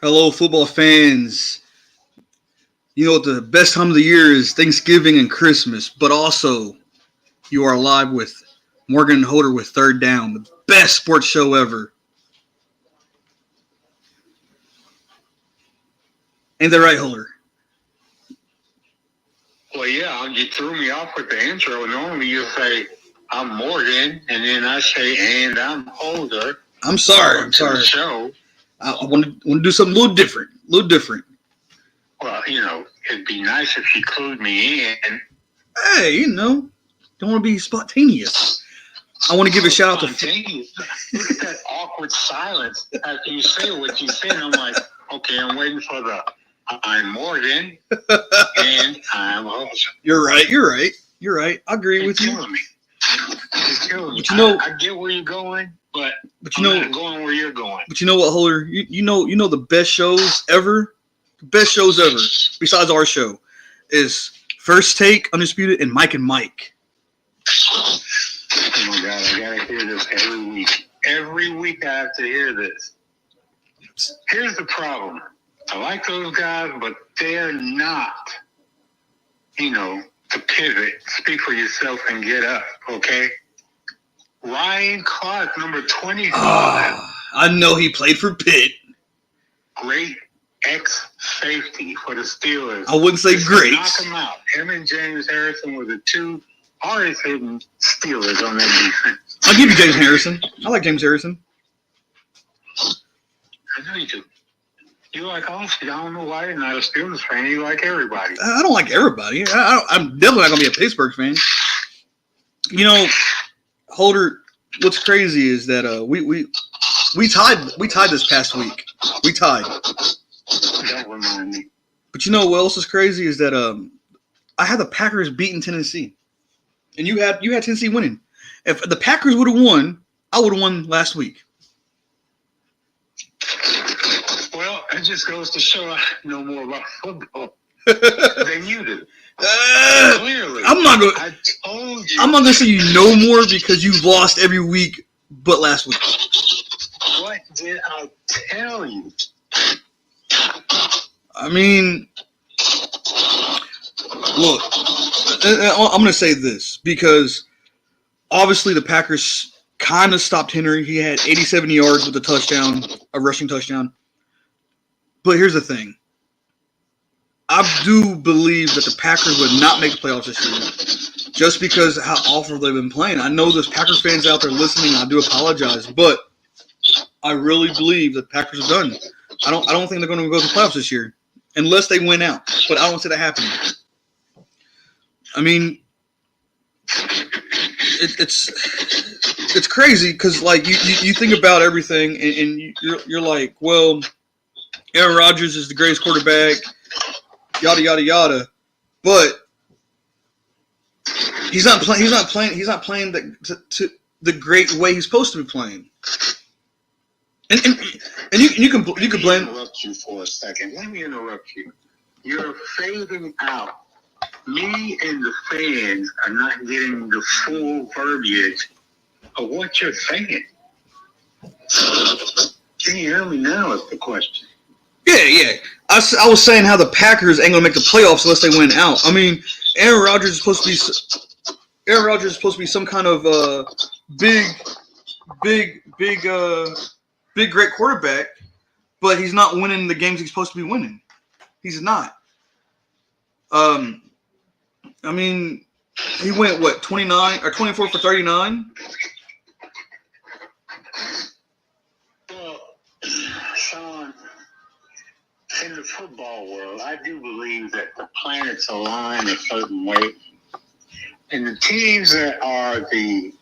Hello, football fans. You know what the best time of the year is Thanksgiving and Christmas, but also you are live with Morgan and Holder with Third Down, the best sports show ever. Ain't that right, Holder? Well, yeah, you threw me off with the intro. Normally you say, I'm Morgan, and then I say, and I'm Holder. I'm sorry. The show. I want to do something a little different. Well, it'd be nice if you clued me in. Hey, don't want to be spontaneous. I want to give a shout out to... Look at that awkward silence after you say what you said. I'm like, okay, I'm waiting for the... I'm Morgan, and I'm Holder. You're right. I agree with you. You're killing me. But I get where you're going, but I'm not going where you're going. But you know what, Holder? You know the best shows ever? The best shows ever, besides our show, is First Take, Undisputed, and Mike and Mike. Oh, my God. I got to hear this every week. Every week I have to hear this. Here's the problem. I like those guys, but they're not, to pivot, speak for yourself, and get up, okay? Ryan Clark, number 25. I know he played for Pitt. Great ex-safety for the Steelers. I wouldn't say great. Knock him out. Him and James Harrison were the two hardest hitting Steelers on that defense. I'll give you James Harrison. I like James Harrison. I know you do. You like Austin. I don't know why you're not a Steelers fan. You like everybody. I don't like everybody. I'm definitely not going to be a Pittsburgh fan. Holder, what's crazy is that we tied this past week. We tied. Don't remind me. But you know what else is crazy is that I had the Packers beating Tennessee, and you had Tennessee winning. If the Packers would have won, I would have won last week. Well, it just goes to show I know more about football than you do. Clearly, I'm not going. I told you. I'm not going to say you know more because you've lost every week, but last week. What did I tell you? I mean, look, I'm going to say this because obviously the Packers kind of stopped Henry. He had 87 yards with a rushing touchdown. But here's the thing. I do believe that the Packers would not make the playoffs this year just because of how awful they've been playing. I know there's Packers fans out there listening. I do apologize, but I really believe the Packers are done. I don't think they're going to go to the playoffs this year unless they win out. But I don't see that happening. I mean, it's crazy because like you think about everything and you're like, well, Aaron Rodgers is the greatest quarterback, yada yada yada, but he's not playing the great way he's supposed to be playing. And you can blame. Let me interrupt you for a second. Let me interrupt you. You're fading out. Me and the fans are not getting the full verbiage of what you're saying. Can you hear me now is the question. Yeah. I was saying how the Packers ain't gonna make the playoffs unless they win out. I mean, Aaron Rodgers is supposed to be some kind of big great quarterback, but he's not winning the games he's supposed to be winning. He's not. I mean, he went 29 or 24 for 39. Well, Sean, in the football world, I do believe that the planets align a certain way. And the teams that are the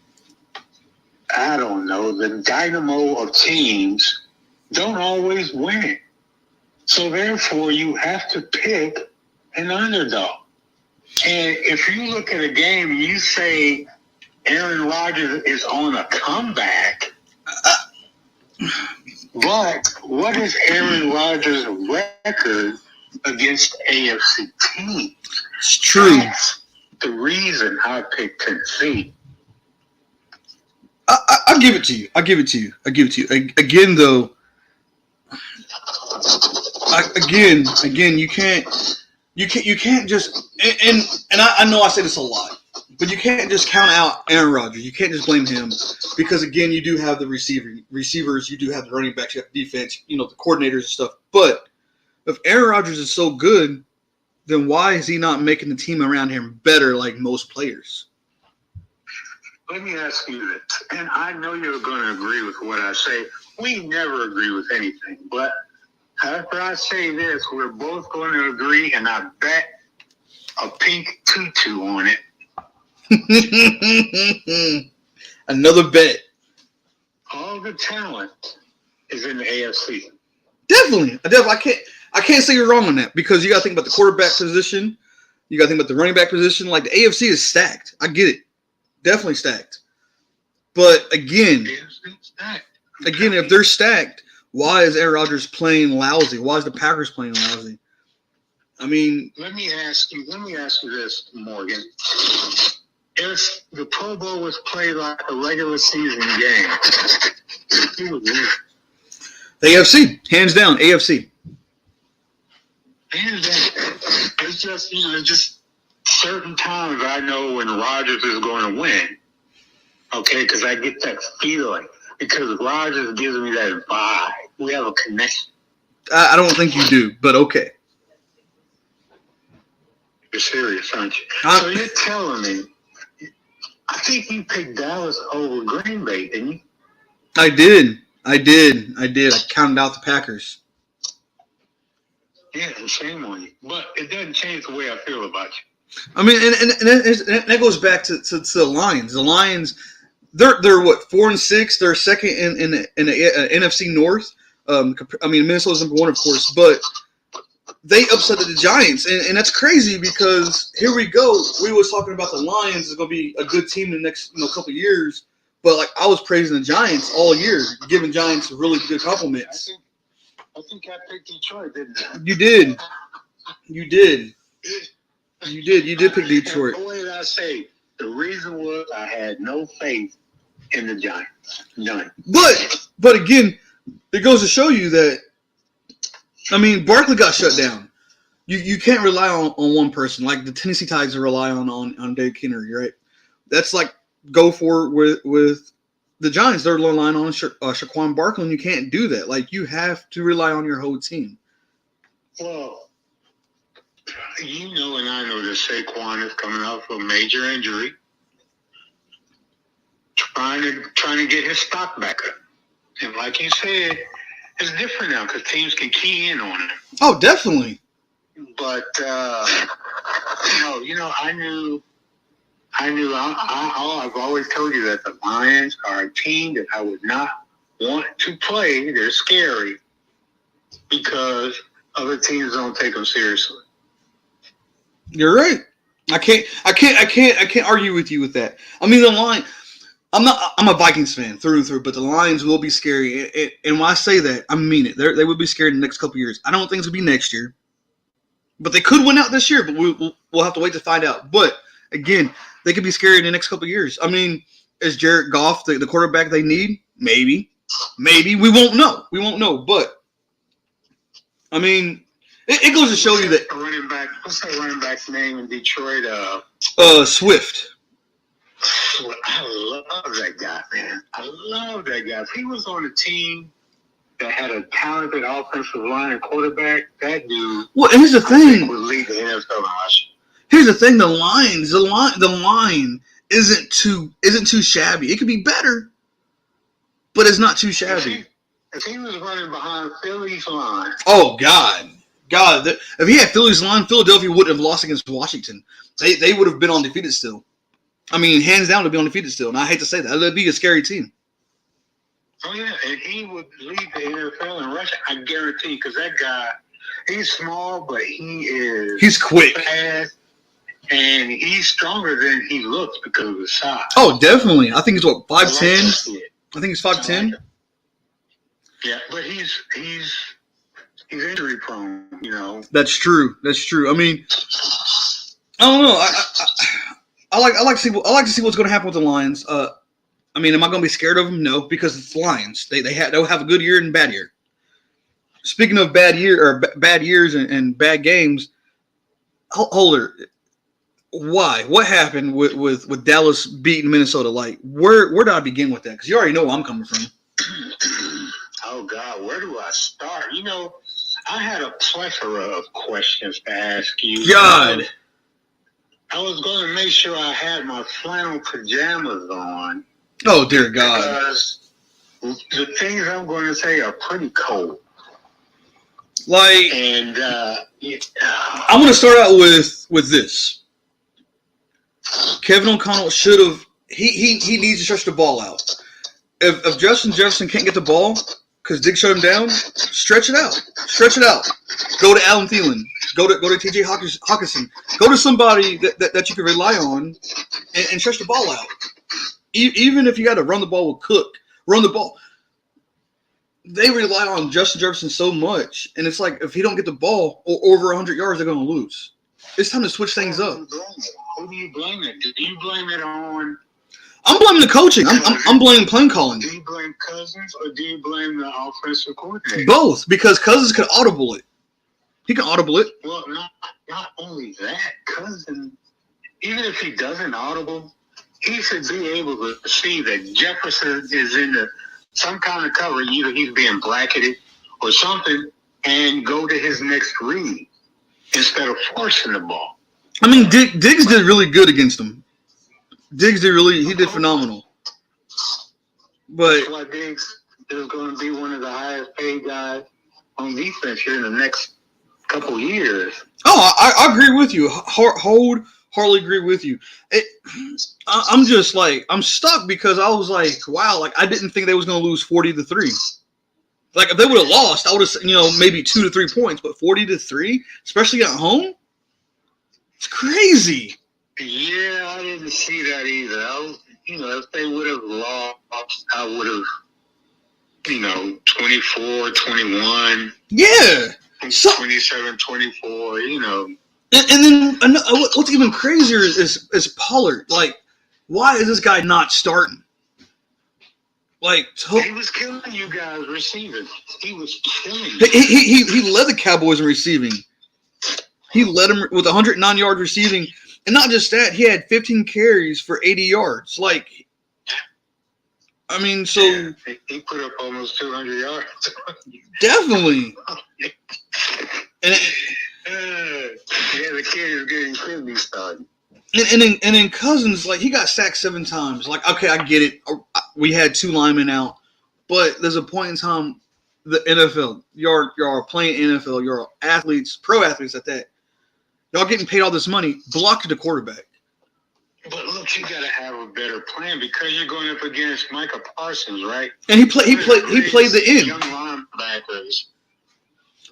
dynamo of teams don't always win. So therefore, you have to pick an underdog. And if you look at a game and you say Aaron Rodgers is on a comeback, but what is Aaron Rodgers' record against AFC teams? It's true. That's the reason I picked Tennessee. I'll give it to you. Again, though, again, you can't just and I know I say this a lot, but you can't just count out Aaron Rodgers. You can't just blame him because again, you do have the receivers, you do have the running backs, you have the defense, the coordinators and stuff. But if Aaron Rodgers is so good, then why is he not making the team around him better like most players? Let me ask you this, and I know you're going to agree with what I say. We never agree with anything, but after I say this, we're both going to agree, and I bet a pink tutu on it. Another bet. All the talent is in the AFC. Definitely. I can't say you're wrong on that because you got to think about the quarterback position. You got to think about the running back position. Like the AFC is stacked. I get it. Definitely stacked. But again, if they're stacked, why is Aaron Rodgers playing lousy? Why is the Packers playing lousy? I mean, let me ask you this, Morgan. If the Pro Bowl was played like a regular season game, who would win? The AFC, hands down, AFC. Hands down. It's just just certain times I know when Rodgers is going to win. Okay, because I get that feeling. Because Rodgers gives me that vibe. We have a connection. I don't think you do, but okay. You're serious, aren't you? So you're telling me, I think you picked Dallas over Green Bay, didn't you? I did. I counted out the Packers. Yeah, shame on you. But it doesn't change the way I feel about you. I mean, and that goes back to the Lions. The Lions, they're what, 4-6. They're second in the NFC North. I mean, Minnesota's number 1, of course, but they upset the Giants, and that's crazy because here we go. We was talking about the Lions is going to be a good team in the next couple of years, but like I was praising the Giants all year, giving Giants really good compliments. I think I picked Detroit, didn't I? You did. You did pick Detroit. What did I say? The reason was I had no faith in the Giants. None. But again, it goes to show you that, I mean, Barkley got shut down. You can't rely on one person. Like the Tennessee Titans rely on Dave Kennery, right? That's like go for it with the Giants. They're relying on Saquon Barkley, and you can't do that. Like you have to rely on your whole team. Well, you know and I know that Saquon is coming off a major injury, trying to get his stock back up. And like you said, it's different now because teams can key in on it. Oh, definitely. But I've always told you that the Lions are a team that I would not want to play. They're scary because other teams don't take them seriously. You're right. I can't argue with you with that. I mean, the Lions. I'm a Vikings fan through and through, but the Lions will be scary. And when I say that, I mean it. They will be scary in the next couple of years. I don't think it's going to be next year. But they could win out this year, but we'll have to wait to find out. But, again, they could be scary in the next couple of years. I mean, is Jared Goff the quarterback they need? Maybe. We won't know. But, I mean, it goes to show you that. What's that running back's name in Detroit? Swift. I love that guy, man. I love that guy. If he was on a team that had a talented offensive line and quarterback, that dude. Well, here's the thing. Would lead the NFL in rushing. Here's the thing: the line isn't too shabby. It could be better, but it's not too shabby. If he was running behind Philly's line. Oh God! If he had Philly's line, Philadelphia wouldn't have lost against Washington. They would have been undefeated still. I mean, hands down, to be undefeated still. And I hate to say that. That'd be a scary team. Oh, yeah. And he would lead the NFL in rushing. I guarantee, because that guy, he's small, but he's quick. Fast, and he's stronger than he looks because of his size. Oh, definitely. I think he's, 5'10"? I think he's 5'10". Yeah, but he's injury prone, That's true. I mean, I don't know. I like to see what's going to happen with the Lions. I mean, am I going to be scared of them? No, because it's the Lions. They'll have a good year and a bad year. speaking of bad years and bad games, Holder, why? What happened with Dallas beating Minnesota? Like, where did I begin with that? Because you already know where I'm coming from. Oh God, where do I start? I had a plethora of questions to ask you. God, I was going to make sure I had my flannel pajamas on. Oh dear God! Because the things I'm going to say are pretty cold. Like, and I'm going to start out with this. Kevin O'Connell should have. He needs to stretch the ball out. If Justin Jefferson can't get the ball because Diggs shut him down, stretch it out. Stretch it out. Go to Allen Thielen. Go to T.J. Hawkinson. Go to somebody that you can rely on and stretch the ball out. Even if you got to run the ball with Cook, run the ball. They rely on Justin Jefferson so much, and it's like if he don't get the ball over 100 yards, they're going to lose. It's time to switch things up. Who do you blame it? Do you blame it on? I'm blaming the coaching. I'm blaming play calling. Do you blame Cousins or do you blame the offensive coordinator? Both, because Cousins can audible it. He can audible it. Well, not only that, Cousins, even if he doesn't audible, he should be able to see that Jefferson is in some kind of cover. Either he's being bracketed or something, and go to his next read instead of forcing the ball. I mean, Diggs did really good against him. He did phenomenal. But that's why Diggs is going to be one of the highest paid guys on defense here in the next couple years. Oh, I agree with you. Hardly agree with you. I'm just like, I'm stuck because I was like, wow, like I didn't think they was going to lose 40-3. Like if they would have lost, I would have, maybe 2 to 3 points, but 40-3, especially at home, it's crazy. Yeah, I didn't see that either. If they would have lost, I would have, 24, 21. Yeah. 27, 24, And then what's even crazier is Pollard. Like, why is this guy not starting? Like, he was killing you guys receiving. He was killing you. He led the Cowboys in receiving. He led them with 109 yards receiving. And not just that, he had 15 carries for 80 yards. Like, I mean, so. Yeah, he put up almost 200 yards. Definitely. And the kid is getting quickly started. And then Cousins, like, he got sacked 7 times. Like, okay, I get it. We had 2 linemen out. But there's a point in time, the NFL, you're playing NFL, you're athletes, pro athletes at that. Y'all getting paid all this money, block the quarterback. But look, you got to have a better plan because you're going up against Micah Parsons, right? And he played the end. Young linebackers.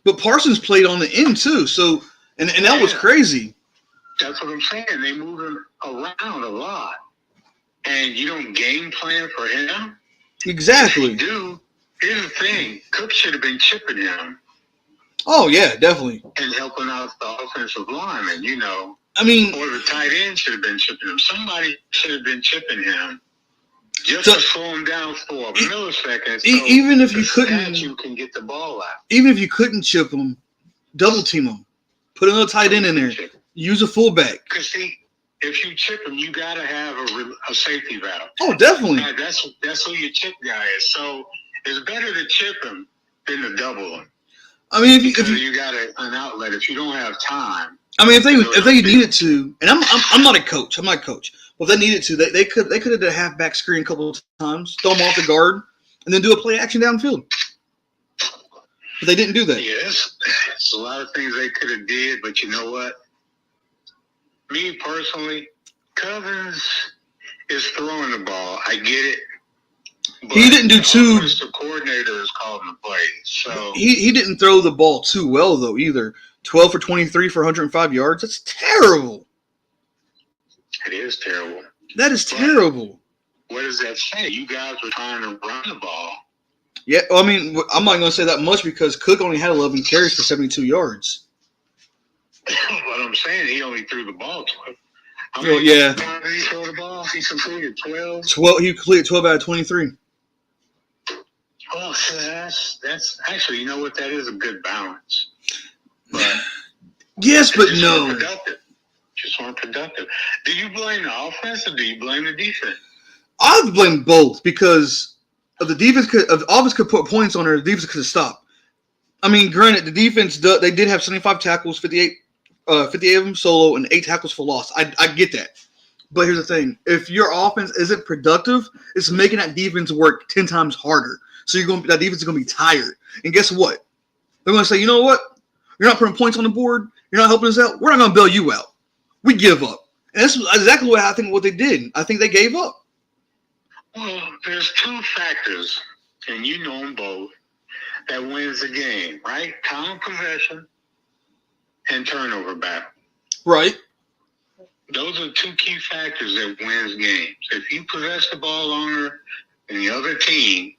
But Parsons played on the end too. So and that was crazy. That's what I'm saying. They move him around a lot, and you don't game plan for him. Exactly. If you do. Here's the thing: Cook should have been chipping him. Oh yeah, definitely. And helping out the offensive lineman, I mean, or the tight end should have been chipping him. Somebody should have been chipping him just to slow him down for a millisecond. So even if you couldn't, you can get the ball out. Even if you couldn't chip him, double team him, put another tight end in there, use a fullback. Because see, if you chip him, you gotta have a safety valve. Oh, definitely. That's who your chip guy is. So it's better to chip him than to double him. I mean, if you got an outlet, if you don't have time. I mean, if they needed to, and I'm not a coach. I'm not a coach. But if they needed to, they could have did a halfback screen a couple of times, throw them off the guard, and then do a play action downfield. But they didn't do that. Yes, it's a lot of things they could have did, but you know what? Me personally, Cousins is throwing the ball. I get it. He didn't do too. The coordinator is calling the plays, so he didn't throw the ball too well though either. 12 for 23 for 105 yards. That's terrible. It is terrible. That is terrible. What does that say? You guys were trying to run the ball. Yeah, I mean, I'm not going to say that much because Cook only had 11 carries for 72 yards. What I'm saying, he only threw the ball 12. Well, yeah. How did he throw the ball? He completed 12. 12. He completed 12 out of 23. Oh, so that's actually, you know what? That is a good balance. But Yes, but just no. weren't productive. Just weren't productive. Do you blame the offense or do you blame the defense? I would blame both because of the defense. Of the offense could put points on her. The defense could have stopped. I mean, granted, the defense they did have 75 tackles, 58 of them solo, and 8 tackles for loss. I get that. But here's the thing: if your offense isn't productive, it's making that defense work 10 times harder. So that defense is gonna be tired. And guess what? They're gonna say, you know what? You're not putting points on the board. You're not helping us out. We're not gonna bail you out. We give up. And that's exactly what they did. I think they gave up. Well, there's 2 factors, and you know them both, that wins the game, right? Time of possession and turnover battle. Right. Those are 2 key factors that wins games. If you possess the ball longer than the other team,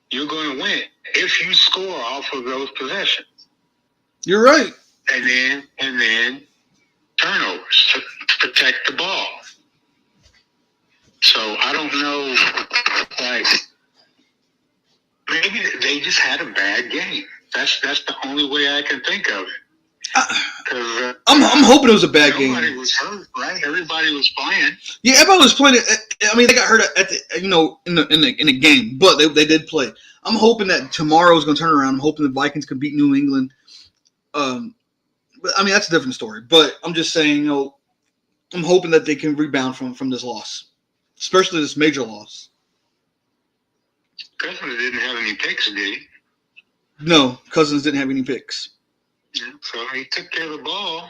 you're going to win if you score off of those possessions. You're right. And then turnovers to protect the ball. So I don't know, like, maybe they just had a bad game. That's the only way I can think of it. I'm hoping it was a bad game. Nobody was hurt, right? Everybody was playing. Yeah, everybody was playing. I mean, they got hurt at the in the game, but they did play. I'm hoping that tomorrow is going to turn around. I'm hoping the Vikings can beat New England. But I mean, that's a different story. But I'm just saying, I'm hoping that they can rebound from this loss, especially this major loss. Cousins didn't have any picks, did he? No, Cousins didn't have any picks. Yeah, so he took care of the ball.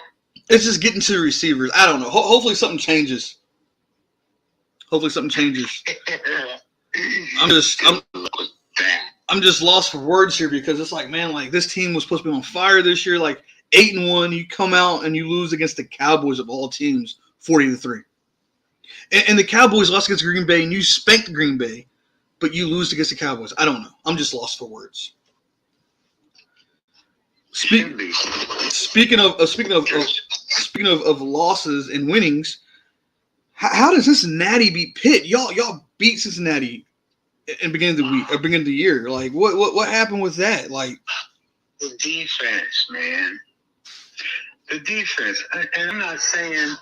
It's just getting to the receivers. I don't know. Hopefully something changes. I'm just lost for words here because it's like, man, like this team was supposed to be on fire this year. Like 8-1, you come out and you lose against the Cowboys of all teams, 40-3. And the Cowboys lost against Green Bay, and you spanked Green Bay, but you lose against the Cowboys. I don't know. I'm just lost for words. Speaking of losses and winnings, how does Cincinnati beat Pitt? Y'all beat Cincinnati in the beginning of the week, or beginning of the year. Like what happened with that? Like the defense, man. The defense, and I'm not saying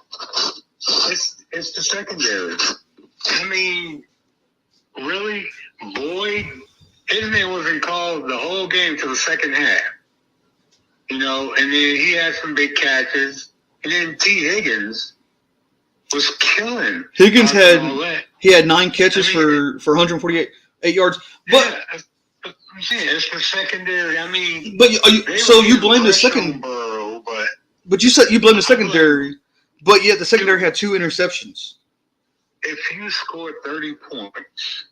it's the secondary. I mean, really, Boyd, his name wasn't called the whole game till the second half. You know, and then he had some big catches. And then T. Higgins was killing. Higgins had 9 catches for 148 yards. But yeah, I'm saying it's the secondary. I mean, but you blame the second. Burrow, but you said you blame the secondary, but yet the secondary had 2 interceptions. If you scored 30 points,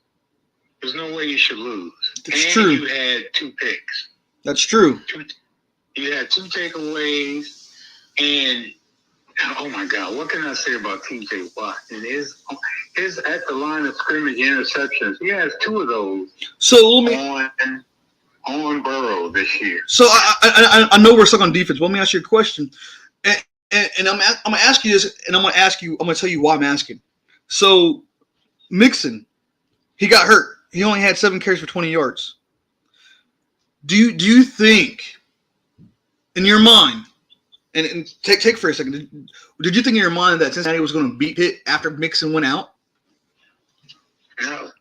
there's no way you should lose. That's true. You had 2 picks. That's true. You had 2 takeaways, and oh my God, what can I say about T.J. Watt and his at the line of scrimmage interceptions? He has 2 of those. So let me on Burrow this year. So I know we're stuck on defense. But let me ask you a question, and I'm gonna ask you this, and I'm gonna tell you why I'm asking. So Mixon, he got hurt. He only had 7 carries for 20 yards. Do you think, in your mind, and take for a second, did you think in your mind that Cincinnati was going to beat Pitt after Mixon went out? No.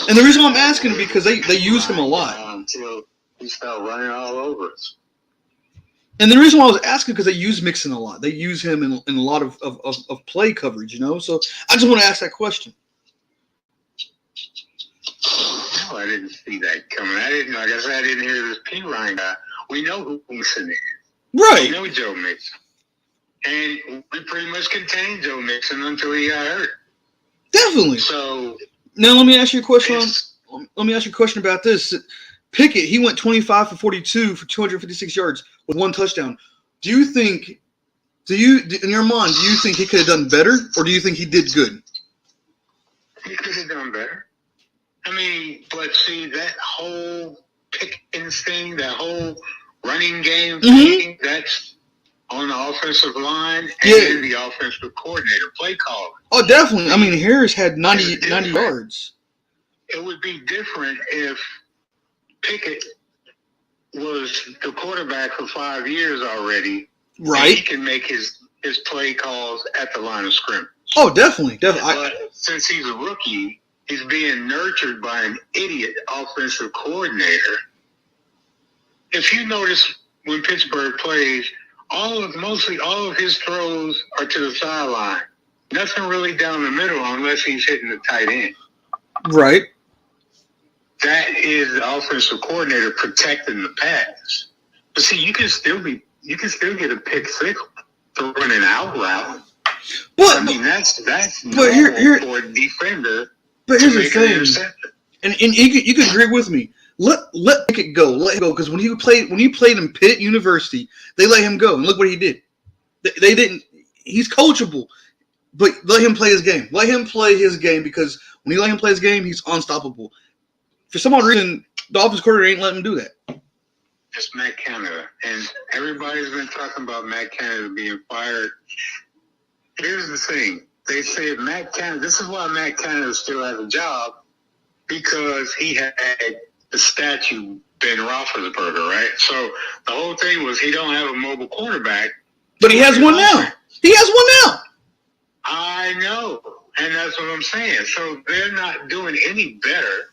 And the reason why I'm asking is because they used him a lot. Until he started running all over us. And the reason why I was asking because they use Mixon a lot. They use him in a lot of play coverage, you know? So I just want to ask that question. No, I didn't see that coming. I didn't hear this P. Ryan guy. We know who Mixon is. Right. We know Joe Mixon. And we pretty much contained Joe Mixon until he got hurt. Definitely. So now let me ask you a question. Let me ask you a question about this. Pickett, he went 25 for 42 for 256 yards with 1 touchdown. Do you think, in your mind, do you think he could have done better, or do you think he did good? He could have done better. I mean, but see, that whole Pickens thing, that whole running game thing, that's on the offensive line and the offensive coordinator, play calling. Oh, definitely. I mean, Harris had 90 yards. It would be different if Pickett was the quarterback for 5 years already. Right. He can make his play calls at the line of scrimmage. Oh, definitely. But since he's a rookie, he's being nurtured by an idiot offensive coordinator. If you notice when Pittsburgh plays, mostly all of his throws are to the sideline. Nothing really down the middle unless he's hitting the tight end. Right. That is the offensive coordinator protecting the pass. But see, you can still get a pick six throwing an out route. But I mean, that's but here for a defender. But here's the to make an thing, interception. and you can agree with me. Let Pickett go. Let him go, because when he played in Pitt University, they let him go, and look what he did. They didn't. He's coachable, but let him play his game. Let him play his game, because when you let him play his game, he's unstoppable. For some odd reason, the offense coordinator ain't letting him do that. It's Matt Canada, and everybody's been talking about Matt Canada being fired. Here's the thing. They say Matt Canada, this is why Matt Canada still has a job, because he had the statue Ben Roethlisberger, right? So the whole thing was he don't have a mobile quarterback. But he has one now. He has one now. I know, and that's what I'm saying. So they're not doing any better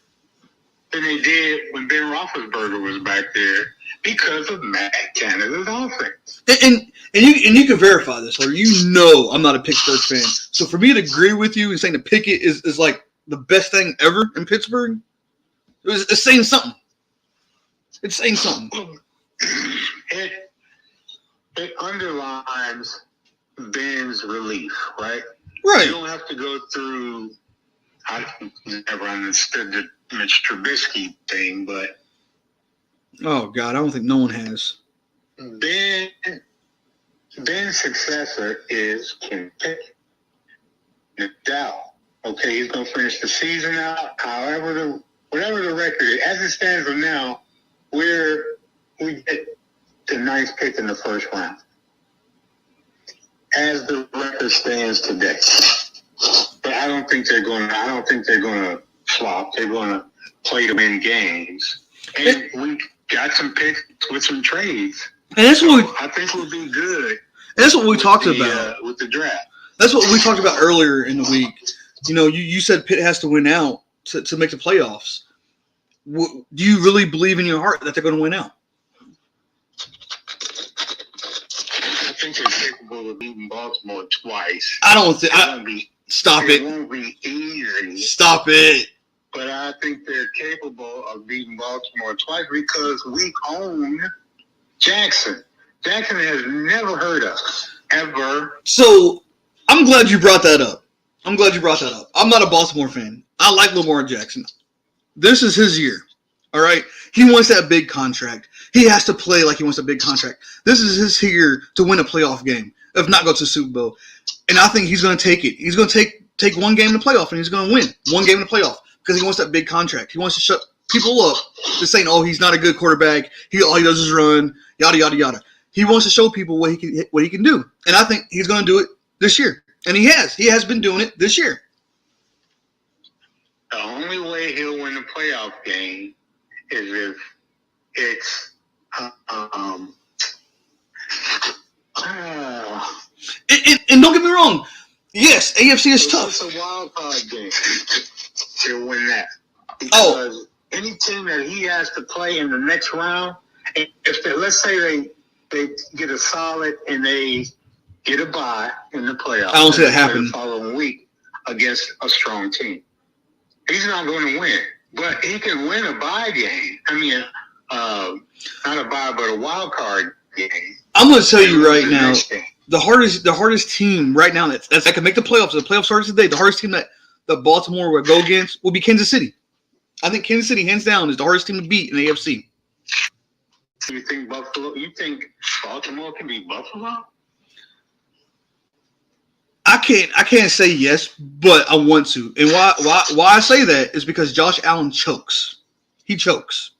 than they did when Ben Roethlisberger was back there because of Matt Canada's offense. And you can verify this, or you know I'm not a Pittsburgh fan. So for me to agree with you and saying that Pickett is like the best thing ever in Pittsburgh, it's saying something. It's saying something. It underlines Ben's relief, right? Right. You don't have to go through. I never understood the Mitch Trubisky thing, but Oh God, I don't think no one has. Ben's successor is Kenny Pickett. No doubt. Okay, he's gonna finish the season out. Whatever the record is, as it stands right now, we get the ninth pick in the first round. As the record stands today. But I don't think they're gonna flop. They're gonna play to win games. And we got some picks with some trades. And that's what I think we'll be good. And that's what we talked about with the draft. That's what we talked about earlier in the week. You know, you said Pitt has to win out to make the playoffs. Do you really believe in your heart that they're going to win out? I think they're capable of beating Baltimore twice. I don't think. Stop it. It won't be easy. Stop it. But I think they're capable of beating Baltimore twice because we own Jackson. Jackson has never hurt us, ever. So I'm glad you brought that up. I'm not a Baltimore fan. I like Lamar Jackson. This is his year. All right? He wants that big contract. He has to play like he wants a big contract. This is his year to win a playoff game, if not go to the Super Bowl. And I think he's going to take it. He's going to take one game in the playoff, and he's going to win one game in the playoff because he wants that big contract. He wants to shut people up just saying, oh, he's not a good quarterback. All he does is run, yada, yada, yada. He wants to show people what he can do. And I think he's going to do it this year. And he has. He has been doing it this year. The only way he'll win a playoff game is if it's and don't get me wrong. Yes, AFC is tough. It's a wild card game. He'll win that. Because any team that he has to play in the next round, let's say they get a solid and they get a bye in the playoffs. I don't see that happen. The following week against a strong team. He's not going to win, but he can win a bye game. I mean, not a bye, but a wild card game. I'm going to tell you right now, the hardest team right now that can make the playoffs. The playoffs starts today. The hardest team that Baltimore will go against will be Kansas City. I think Kansas City, hands down, is the hardest team to beat in the AFC. You think Buffalo? You think Baltimore can beat Buffalo? I can't say yes, but I want to. And why I say that is because Josh Allen chokes. He chokes.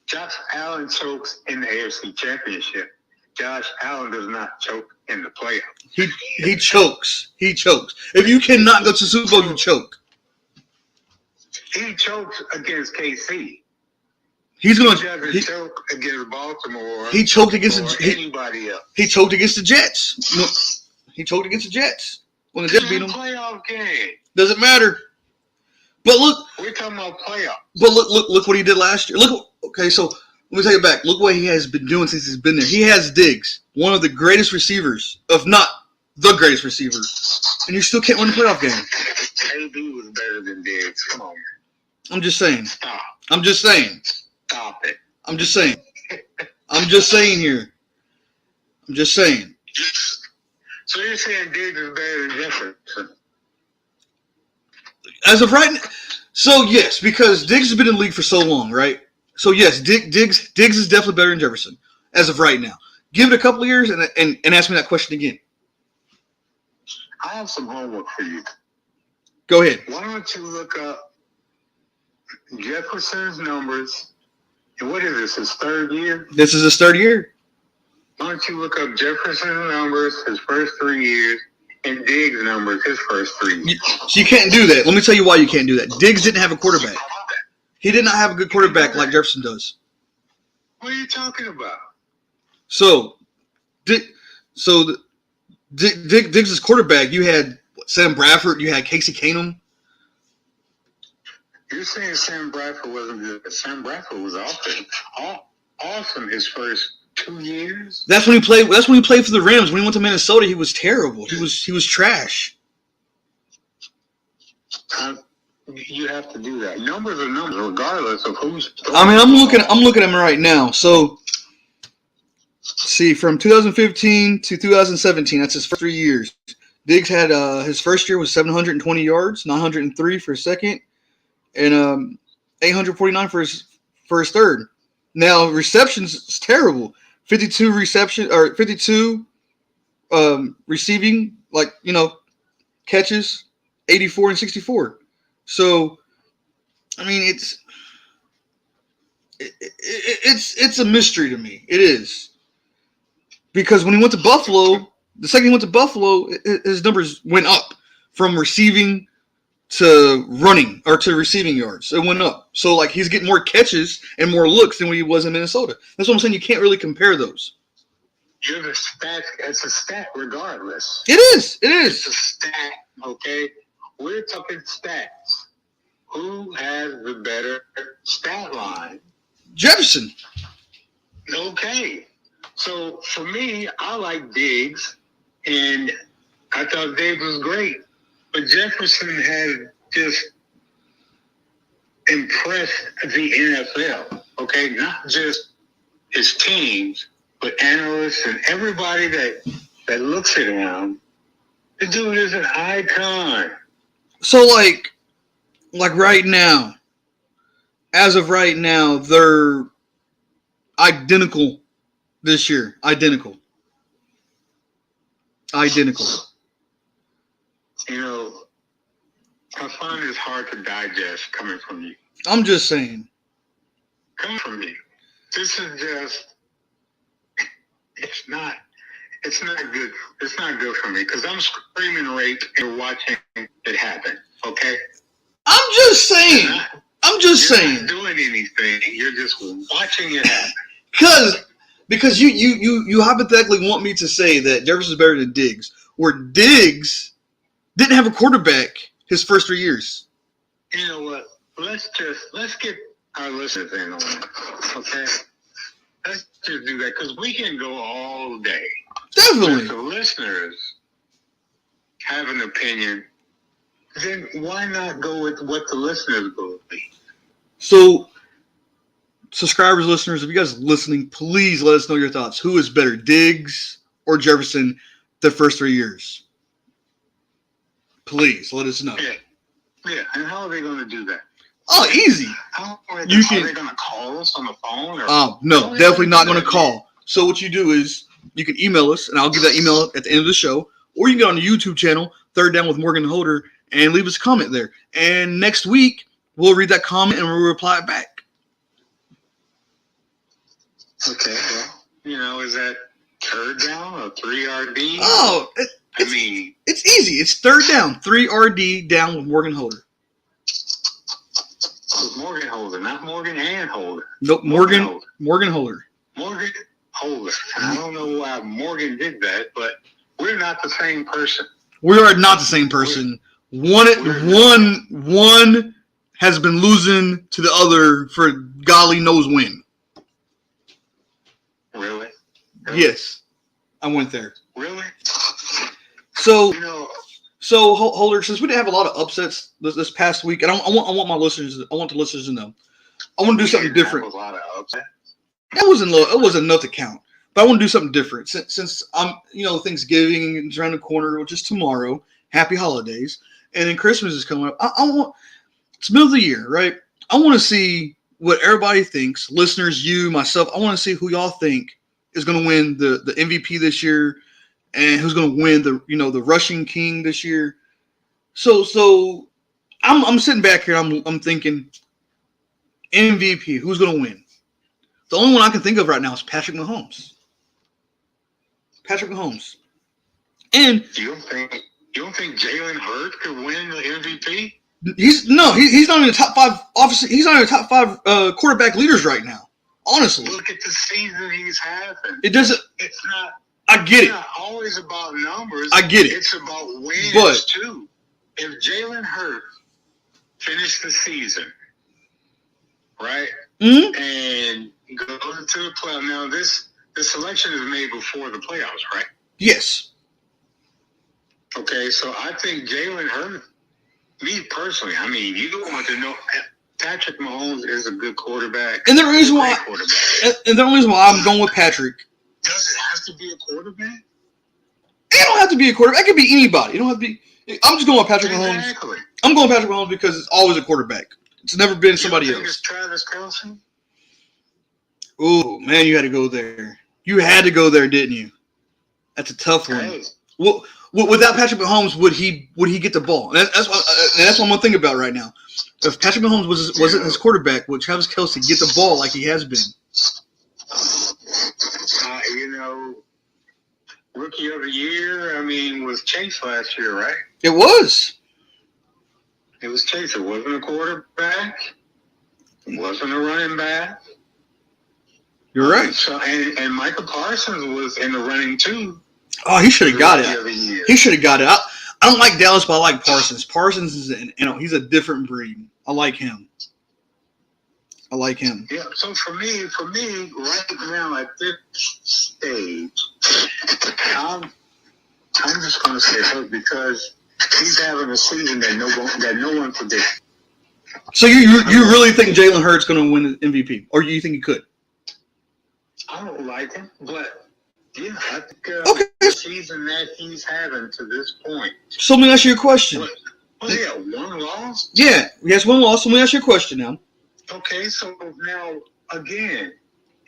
Josh Allen chokes in the AFC Championship. Josh Allen does not choke in the playoffs. He chokes. He chokes. If you cannot go to Super Bowl, you choke. He chokes against KC. He's going He doesn't choke against Baltimore. He choked against anybody else. He choked against the Jets. No, he choked against the Jets when the Jets beat him. Playoff game. Doesn't matter. But look, we're talking about playoffs. But look what he did last year. Okay, so let me take it back. Look what he has been doing since he's been there. He has Diggs, one of the greatest receivers, if not the greatest receiver, and you still can't win a playoff game. AB was better than Diggs. Come on. I'm just saying. Stop. I'm just saying. Stop it. I'm just saying. I'm just saying here. I'm just saying. So you're saying Diggs is better than Jefferson? As of right now, so yes, because Diggs has been in the league for so long, right? So yes, Diggs is definitely better than Jefferson as of right now. Give it a couple of years and ask me that question again. I have some homework for you. Go ahead. Why don't you look up Jefferson's numbers? And what is this, his third year? This is his third year. Why don't you look up Jefferson's numbers, his first 3 years, and Diggs' numbers, his first 3 years? So you can't do that. Let me tell you why you can't do that. Diggs didn't have a quarterback. He did not have a good quarterback like Jefferson does. What are you talking about? Diggs' quarterback, you had Sam Bradford, you had Casey Keenum. You're saying Sam Bradford wasn't good. Sam Bradford was awesome his first 2 years. That's when he played for the Rams. When he went to Minnesota, he was terrible. He was trash. You have to do that. Numbers are numbers, regardless of who's. I'm looking at him right now. So, see, from 2015 to 2017, that's his first 3 years. Diggs had his first year was 720 yards, 903 for his second, and 849 for his third. Now receptions is terrible. 52 receiving, catches, 84 and 64. So, I mean, it's a mystery to me. It is. Because when he went to Buffalo, the second he went to Buffalo, his numbers went up from receiving to running or to receiving yards. It went up. So, he's getting more catches and more looks than when he was in Minnesota. That's what I'm saying. You can't really compare those. You're the stat. It's a stat regardless. It is. It's a stat, okay? We're talking stats. Who has the better stat line? Jefferson. Okay. So, for me, I like Diggs, and I thought Diggs was great. But Jefferson has just impressed the NFL, okay? Not just his teams, but analysts and everybody that looks at him. The dude is an icon. So, right now, as of right now, they're identical this year. Identical. You know, I find this hard to digest coming from you. I'm just saying. Coming from you. This is just, it's not good. It's not good for me because I'm screaming rape and watching it happen, okay? I'm just saying. You're not doing anything. You're just watching it happen. Because you hypothetically want me to say that Jefferson's better than Diggs, where Diggs didn't have a quarterback his first 3 years. You know what? Let's get our listeners in on it, okay? Let's just do that because we can go all day. Definitely. If the listeners have an opinion, then why not go with what the listeners believe? So, subscribers, listeners, if you guys are listening, please let us know your thoughts. Who is better, Diggs or Jefferson, the first 3 years? Please let us know. Yeah. And how are they going to do that? Oh, easy. Are they going to call us on the phone? No, definitely not going to call. So what you do is you can email us, and I'll give that email at the end of the show, or you can get on the YouTube channel, Third Down with Morgan Holder, and leave us a comment there. And next week, we'll read that comment and we'll reply back. Okay. Well, is that third down or 3RD? Oh, it's easy. It's third down, 3RD down with Morgan Holder. Morgan Holder, not Morgan and Holder. Nope, Morgan Holder. Morgan Holder. And I don't know why Morgan did that, but we're not the same person. We are not the same person. One has been losing to the other for golly knows when. Really? Yes, I went there. Really? So, so Holder, since we didn't have a lot of upsets this past week, and I want my listeners, I want the listeners to know, I want to do something different. A lot of upsets. It wasn't enough to count, but I want to do something different. Since I'm, Thanksgiving is around the corner, which is tomorrow. Happy holidays, and then Christmas is coming up. I want, it's middle of the year, right? I want to see what everybody thinks, listeners, you, myself. I want to see who y'all think is going to win the MVP this year, and who's going to win the rushing king this year. So I'm sitting back here. I'm thinking MVP. Who's going to win? The only one I can think of right now is Patrick Mahomes. And you don't think Jalen Hurts could win the MVP? He's not in the top five. Obviously, he's not in the top five quarterback leaders right now. Honestly, look at the season he's having. It doesn't. It's not. I get it. It's not always about numbers. I get it. It's about wins too. If Jalen Hurts finished the season, right, and goes into the playoffs. Now, the selection is made before the playoffs, right? Yes. Okay, so I think Jalen Hurts. Me personally, I mean, you don't want to know. Patrick Mahomes is a good quarterback. And the reason why I'm going with Patrick. Does it have to be a quarterback? It don't have to be a quarterback. It could be anybody. It don't have to be. I'm just going with Patrick Mahomes. I'm going with Patrick Mahomes because it's always a quarterback. It's never been somebody else. It's Travis Kelce? Oh man, you had to go there. You had to go there, didn't you? That's a tough one. Hey. Well, without Patrick Mahomes, would he get the ball? And that's what I'm gonna think about right now. If Patrick Mahomes wasn't his quarterback, would Travis Kelce get the ball like he has been? Rookie of the year. I mean, was Chase last year, right? It was. It was Chase. It wasn't a quarterback. It wasn't a running back. You're right. So and Michael Parsons was in the running too. Oh, he should have got it. He should have got it. I don't like Dallas, but I like Parsons. Parsons is he's a different breed. I like him. Yeah. So for me, right now at this stage, I'm just going to say Hurts because he's having a season that no one predicted. So you really think Jalen Hurts going to win the MVP, or do you think he could? I don't like him, but yeah, I think okay. The season that he's having to this point. So let me ask you a question. What he got, one loss? Yeah, he has one loss. So let me ask you a question now. Okay, so now again,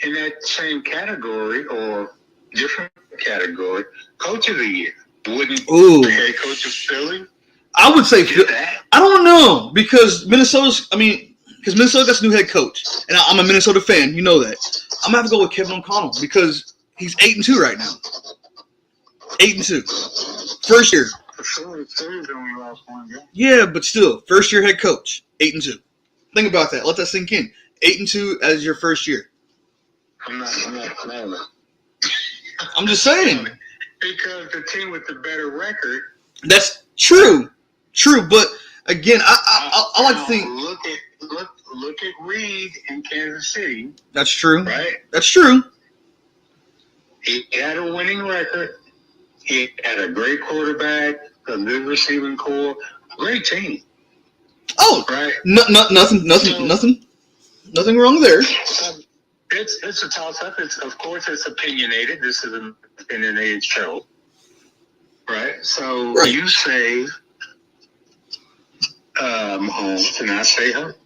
in that same category or different category, Coach of the Year. Wouldn't the head coach of Philly? I would say I don't know because Minnesota got a new head coach, and I'm a Minnesota fan. You know that. I'm gonna have to go with Kevin O'Connell because he's 8-2 right now. 8-2, first year. Philly's only lost one game. Yeah, but still, first year head coach, 8-2. Think about that. Let that sink in. 8-2 as your first year. I'm not. I'm just saying. Because the team with the better record. That's true. True, but again, I like to think. Look at Reed in Kansas City. That's true. Right. That's true. He had a winning record. He had a great quarterback, a good receiving core, great team. Oh, right. Nothing wrong there. It's a toss-up. Of course, it's opinionated. This is an opinionated show, right? So you say Mahomes, and I say her.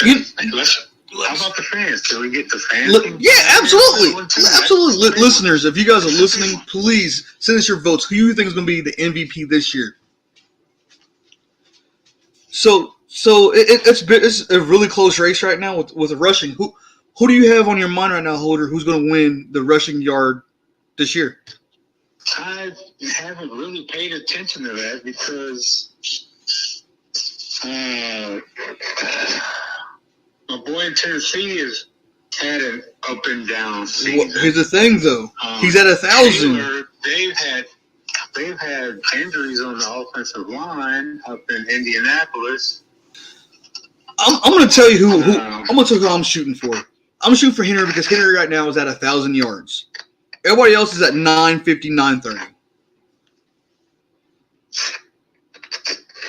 How about the fans? Can we get the fans? Yeah, absolutely. Absolutely. Listeners, if you guys are listening, please send us your votes. Who you think is going to be the MVP this year? So it's a really close race right now with the rushing. Who do you have on your mind right now, Holder? Who's going to win the rushing yard this year? I haven't really paid attention to that because My boy in Tennessee has had an up and down season. Well, here's the thing, though. He's at 1,000. Taylor, they've had injuries on the offensive line up in Indianapolis. I'm going to tell you who I'm shooting for. I'm shooting for Henry because Henry right now is at 1,000 yards. Everybody else is at 950, 930.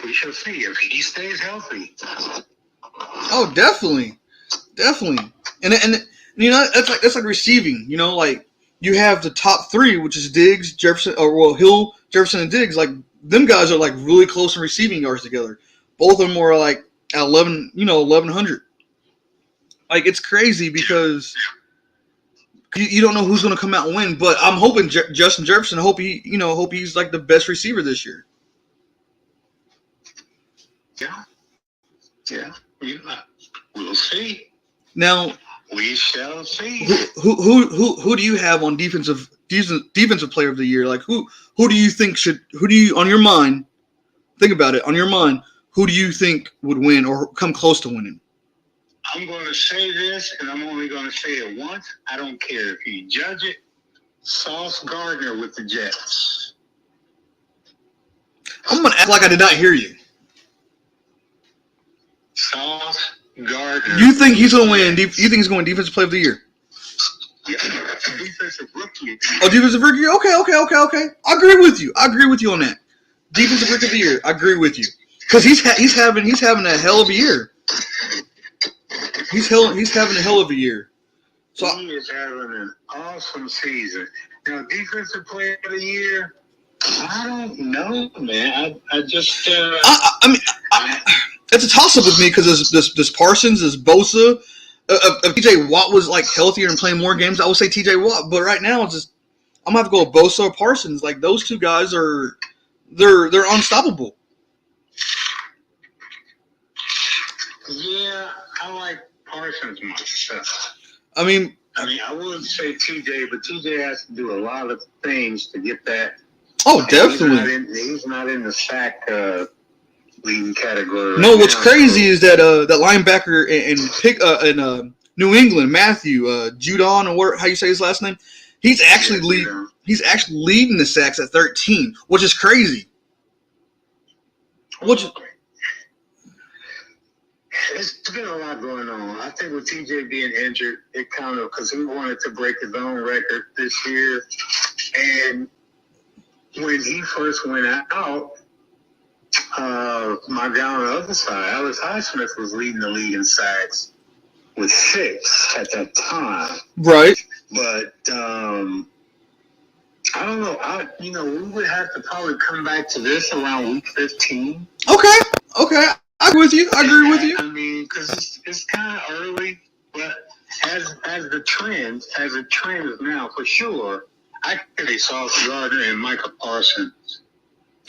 We shall see if he stays healthy. Oh, definitely. And you know, that's like receiving. You know, like you have the top three, which is Diggs, Jefferson, Hill, Jefferson, and Diggs. Like them guys are like really close in receiving yards together. Both of them are like at 1,100. Like it's crazy because you don't know who's going to come out and win. But I'm hoping Justin Jefferson. Hope he's like the best receiver this year. Yeah. We'll see. Now we shall see. Who do you have on defensive player of the year? Like who do you think on your mind? Think about it. On your mind, who do you think would win or come close to winning? I'm going to say this, and I'm only going to say it once. I don't care if you judge it. Sauce Gardner with the Jets. I'm going to act like I did not hear you. Sauce Gardner. You think he's going to win? You think he's going to defensive player of the year? Yeah, defensive rookie. Oh, defensive rookie. Okay. I agree with you on that. Defensive rookie of the year. I agree with you because he's having a hell of a year. He's having a hell of a year. So he is having an awesome season. Now, defensive player of the year. I don't know, man. I just. It's a toss-up with me because this Parsons, this Bosa. If T.J. Watt was like healthier and playing more games, I would say T.J. Watt. But right now, I'm gonna have to go with Bosa or Parsons. Like those two guys they're unstoppable. Yeah, I like Parsons myself. I mean, I would say T.J., but T.J. has to do a lot of things to get that. Oh, definitely. He's not in the sack leading category. No, what's crazy is that that linebacker in New England, Matthew Judon, or how you say his last name, he's actually leading the sacks at 13, which is crazy. It's been a lot going on. I think with TJ being injured, it kind of because he wanted to break his own record this year, and when he first went out, my guy on the other side, Alex Highsmith, was leading the league in sacks with 6 at that time. Right. But I don't know. We would have to probably come back to this around week 15. Okay. I agree with you. I mean, because it's kind of early, but as the trend is now, for sure, I could say Sauce Gardner and Micah Parsons.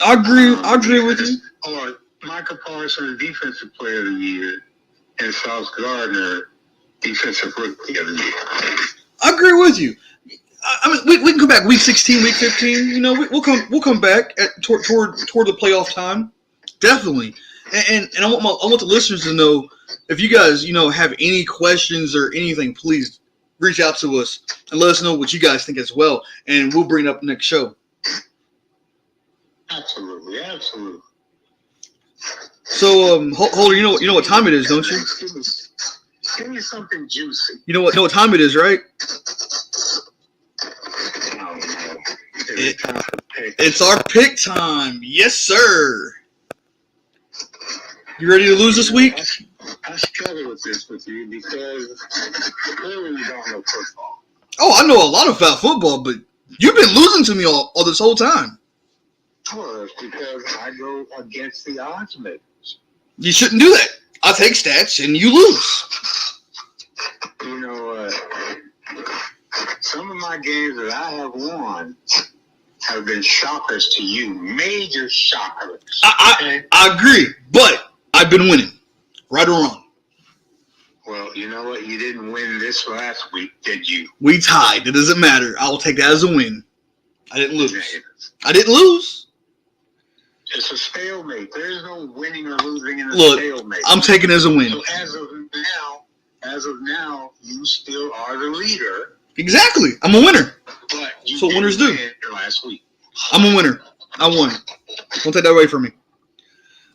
I agree with you. Or Micah Parsons, Defensive Player of the Year, and Sauce Gardner, Defensive Rookie of the Year. I agree with you. I mean, we can come back week 16, week 15. We'll come back toward the playoff time, definitely. And I want the listeners to know, if you guys have any questions or anything, please reach out to us and let us know what you guys think as well, and we'll bring it up next show. Absolutely. So, Holder, you know what time it is, don't you? Give me something juicy. You know what time it is, right? Oh, no. It's our pick time. Yes, sir. You ready to lose this week? I struggle with this with you because clearly you don't know football. Oh, I know a lot about football, but you've been losing to me all this whole time. Well, it's because I go against the odds makers. You shouldn't do that. I take stats and you lose. You know what? Some of my games that I have won have been shockers to you. Major shockers. I agree, but I've been winning. Right or wrong? Well, you know what? You didn't win this last week, did you? We tied. It doesn't matter. I will take that as a win. I didn't lose. It's a stalemate. There is no winning or losing in a stalemate. I'm taking it as a win. So as of now, you still are the leader. Exactly. I'm a winner. But you so winners do. Last week. I'm a winner. I won. Don't take that away from me.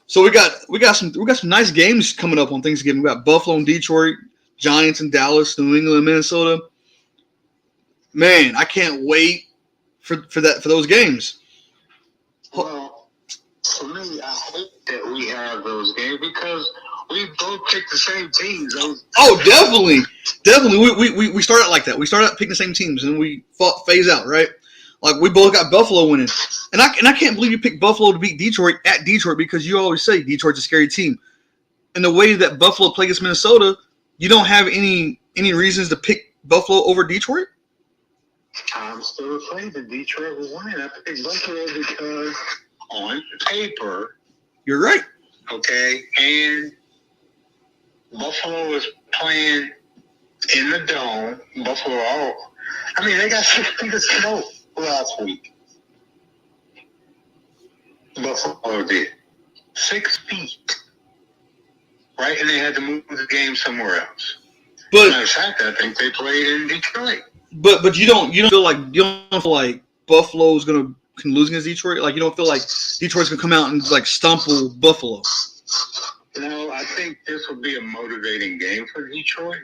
So we got some nice games coming up on Thanksgiving. We got Buffalo and Detroit, Giants and Dallas, New England and Minnesota. Man, I can't wait for those games. Well, for me, I hope that we have those games because we both picked the same teams. Oh, definitely. We started like that. We started out picking the same teams, and we phase out, right? Like, we both got Buffalo winning. And I can't believe you picked Buffalo to beat Detroit at Detroit because you always say Detroit's a scary team. And the way that Buffalo played against Minnesota, you don't have any reasons to pick Buffalo over Detroit? I'm still afraid that Detroit will win. I picked Buffalo because on paper, you're right. Okay, and Buffalo is playing in the dome. Buffalo, they got 6 feet of snow last week. Buffalo did 6 feet, right? And they had to move the game somewhere else. But matter of fact, I think they played in Detroit. But you don't feel like Buffalo's can lose against Detroit? Like, you don't feel like Detroit's gonna come out and like stumble Buffalo? No, I think this will be a motivating game for Detroit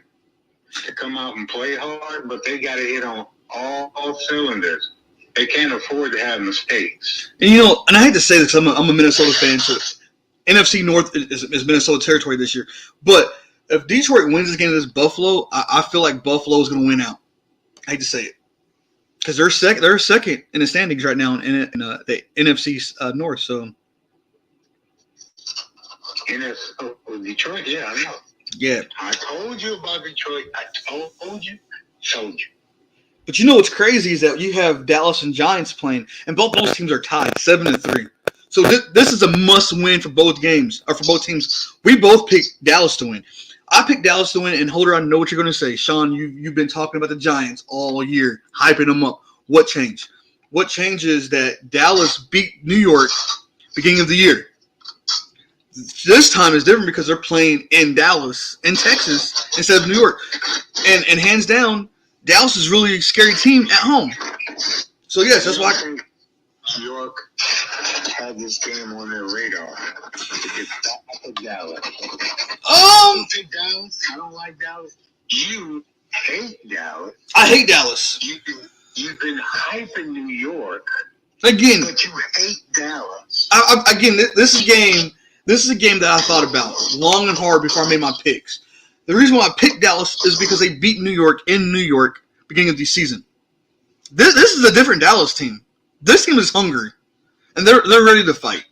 to come out and play hard, but they got to hit on all cylinders. They can't afford to have mistakes. And and I hate to say this, I'm a Minnesota fan, so NFC North is Minnesota territory this year. But if Detroit wins this game against Buffalo, I feel like Buffalo is going to win out. I hate to say it, because they're second in the standings right now in the NFC North. So Detroit, yeah, I know. Yeah, I told you about Detroit. I told you. But you know what's crazy is that you have Dallas and Giants playing, and both those teams are tied 7-3. So this is a must-win for both games, or for both teams. We both picked Dallas to win. I picked Dallas to win, and Holder, I know what you're going to say. Sean, you've been talking about the Giants all year, hyping them up. What changed? What changed is that Dallas beat New York beginning of the year. This time is different because they're playing in Dallas, in Texas, instead of New York. And hands down, Dallas is really a scary team at home. So, yes, that's why. New York had this game on their radar to get back to Dallas. You pick Dallas? I don't like Dallas. You hate Dallas. I hate Dallas. You've been hyping New York. Again. But you hate Dallas. This is a game that I thought about long and hard before I made my picks. The reason why I picked Dallas is because they beat New York in New York beginning of the season. This is a different Dallas team. This team is hungry, and they're ready to fight.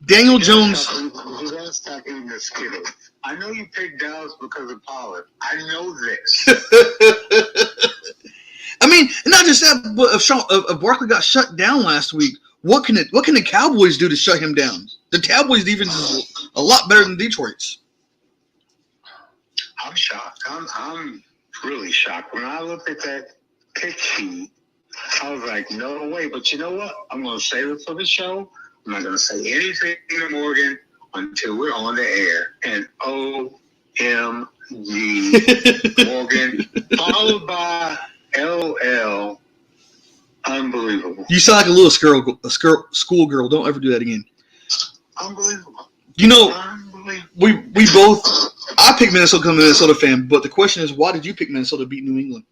Daniel Jones. You gotta stop eating the Skittles. I know you picked Dallas because of Pollard. I know this. Not just that, but if Barkley got shut down last week, what can the Cowboys do to shut him down? The Cowboys' defense is a lot better than Detroit's. I'm shocked. I'm really shocked. When I looked at that pick sheet, I was like, no way. But you know what? I'm going to save it for the show. I'm not going to say anything to Morgan until we're on the air. And OMG, Morgan, followed by LL. Unbelievable. You sound like a little schoolgirl. Don't ever do that again. Unbelievable. We both. I picked Minnesota because I'm a Minnesota fan, but the question is, why did you pick Minnesota to beat New England?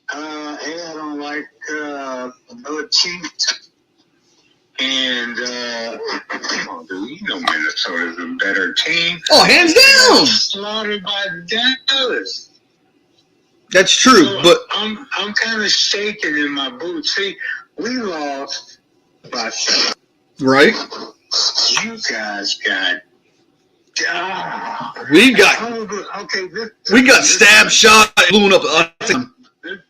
I don't like Belichick, and come on, dude, you know Minnesota's a better team. Oh, hands down. Slaughtered by Dallas. That's true, so but I'm kind of shaking in my boots. See, we lost by 7. Right. You guys got. We got stabbed, shot, blown up.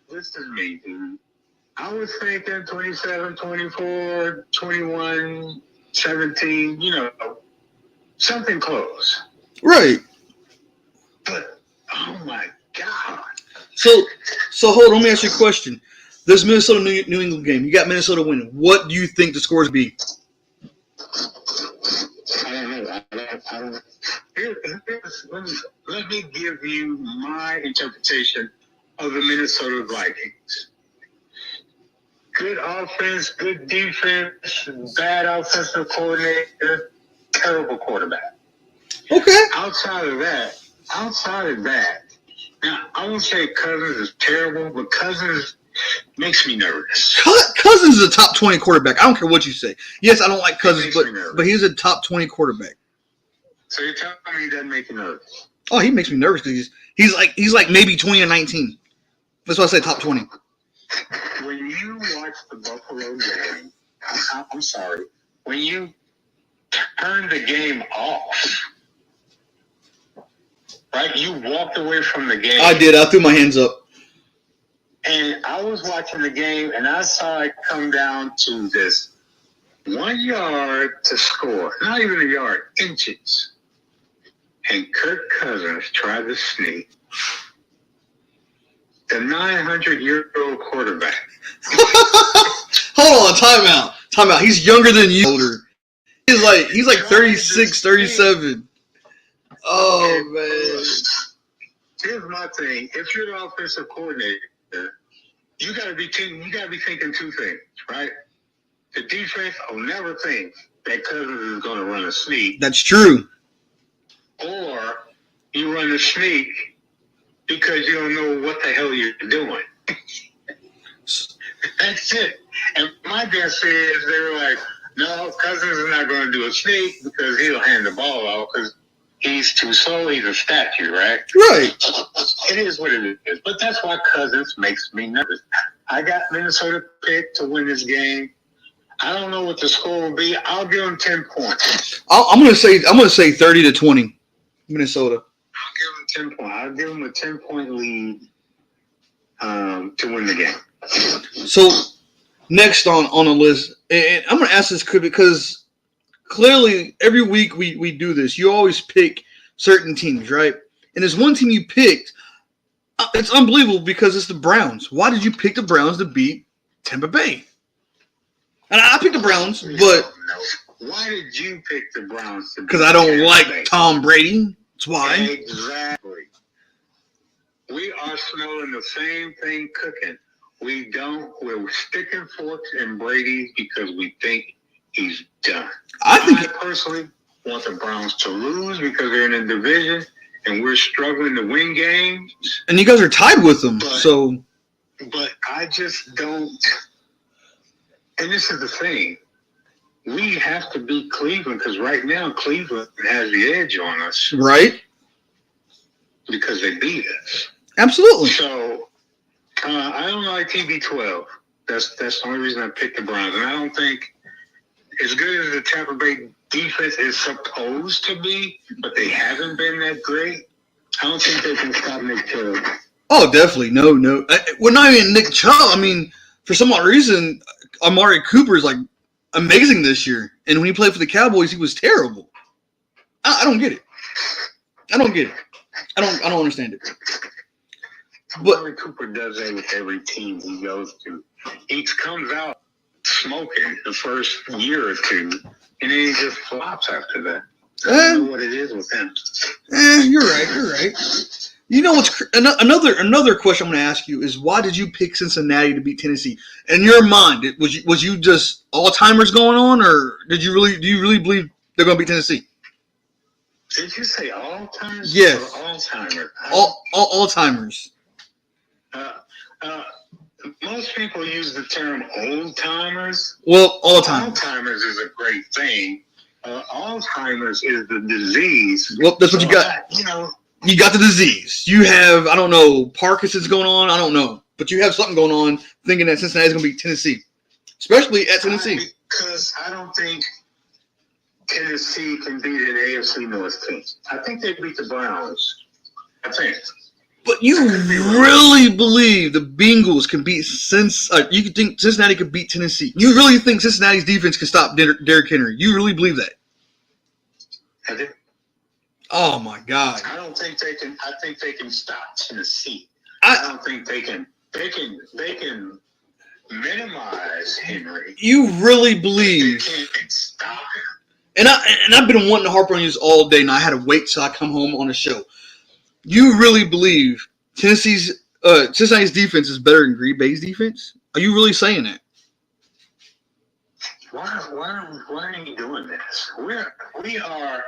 This is me, dude. I was thinking 27, 24, 21, 17, something close. Right. But, oh my God. So hold on, let me ask you a question. This Minnesota New England game, you got Minnesota winning. What do you think the scores be? I don't know. I don't. Let me give you my interpretation of the Minnesota Vikings. Good offense, good defense, bad offensive coordinator, terrible quarterback. Okay. Outside of that, now I won't say Cousins is terrible, but Cousins makes me nervous. Cousins is a top 20 quarterback. I don't care what you say. Yes, I don't like Cousins, but he's a top 20 quarterback. So you're telling me he doesn't make you nervous? Oh, he makes me nervous because he's like maybe 20 or 19. That's why I say top 20. When you watch the Buffalo game, I'm sorry, when you turn the game off, right? You walked away from the game. I did. I threw my hands up. And I was watching the game, and I saw it come down to this 1 yard to score. Not even a yard, inches. And Kirk Cousins tried to sneak. The 900-year-old quarterback. Hold on, timeout. He's younger than you. Older. He's like 36, 37. Oh man. Here's my thing. If you're the offensive coordinator, you gotta be thinking two things, right? The defense will never think that Cousins is gonna run a sneak. That's true. Or you run a sneak because you don't know what the hell you're doing. That's it. And my guess is they were like, no, Cousins is not going to do a sneak because he'll hand the ball out because he's too slow. He's a statue, right? Right. It is what it is. But that's why Cousins makes me nervous. I got Minnesota picked to win this game. I don't know what the score will be. I'll give them 10 points. I'm gonna say 30-20, Minnesota. I'll give them 10 points. I'll give them a 10-point lead to win the game. So next on the list, and I'm gonna ask this because clearly every week we do this. You always pick certain teams, right? And there's one team you picked. It's unbelievable because it's the Browns. Why did you pick the Browns to beat Tampa Bay? And I picked the Browns, but why did you pick the Browns? Because I don't like Tom Brady. That's why. Exactly. We are smelling the same thing cooking. We're sticking forks in Brady because we think he's done. I personally want the Browns to lose because they're in a division and we're struggling to win games. And you guys are tied with them, But I just don't. And this is the thing. We have to beat Cleveland because right now Cleveland has the edge on us. Right. Because they beat us. Absolutely. So I don't like TB12. That's the only reason I picked the Browns. And I don't think as good as the Tampa Bay defense is supposed to be, but they haven't been that great. I don't think they can stop Nick Chubb. Oh, definitely. No. Well, not even Nick Chubb. I mean, for some odd reason, Amari Cooper is like amazing this year. And when he played for the Cowboys, he was terrible. I don't get it. I don't understand it. But Amari Cooper does that with every team he goes to. He comes out smoking the first year or two, and then he just flops after that. I don't know what it is with him. You're right. You know what's another question I'm going to ask you is why did you pick Cincinnati to beat Tennessee? In your mind, was you just Alzheimer's going on, or do you really believe they're going to beat Tennessee? Did you say Alzheimer's? Yes. Or Alzheimer's? Alzheimer's. Most people use the term old timers. Well, Alzheimer's. Alzheimer's is a great thing. Alzheimer's is the disease. Well, that's what you got. You got the disease. You have, I don't know, Parkinson's going on. I don't know. But you have something going on thinking that Cincinnati's going to beat Tennessee. Especially at Tennessee. Because I don't think Tennessee can beat an AFC North team. I think they beat the Browns. I think. But you really believe the Bengals can beat you think Cincinnati could beat Tennessee? You really think Cincinnati's defense can stop Derrick Henry? You really believe that? I do. Oh my God! I don't think they can. I think they can stop Tennessee. I don't think they can. They can minimize Henry. You really They believe? can't stop him. And I've been wanting to harp on this all day, and I had to wait till I come home on the show. You really believe Cincinnati's defense is better than Green Bay's defense? Are you really saying that? Why are you doing this? We are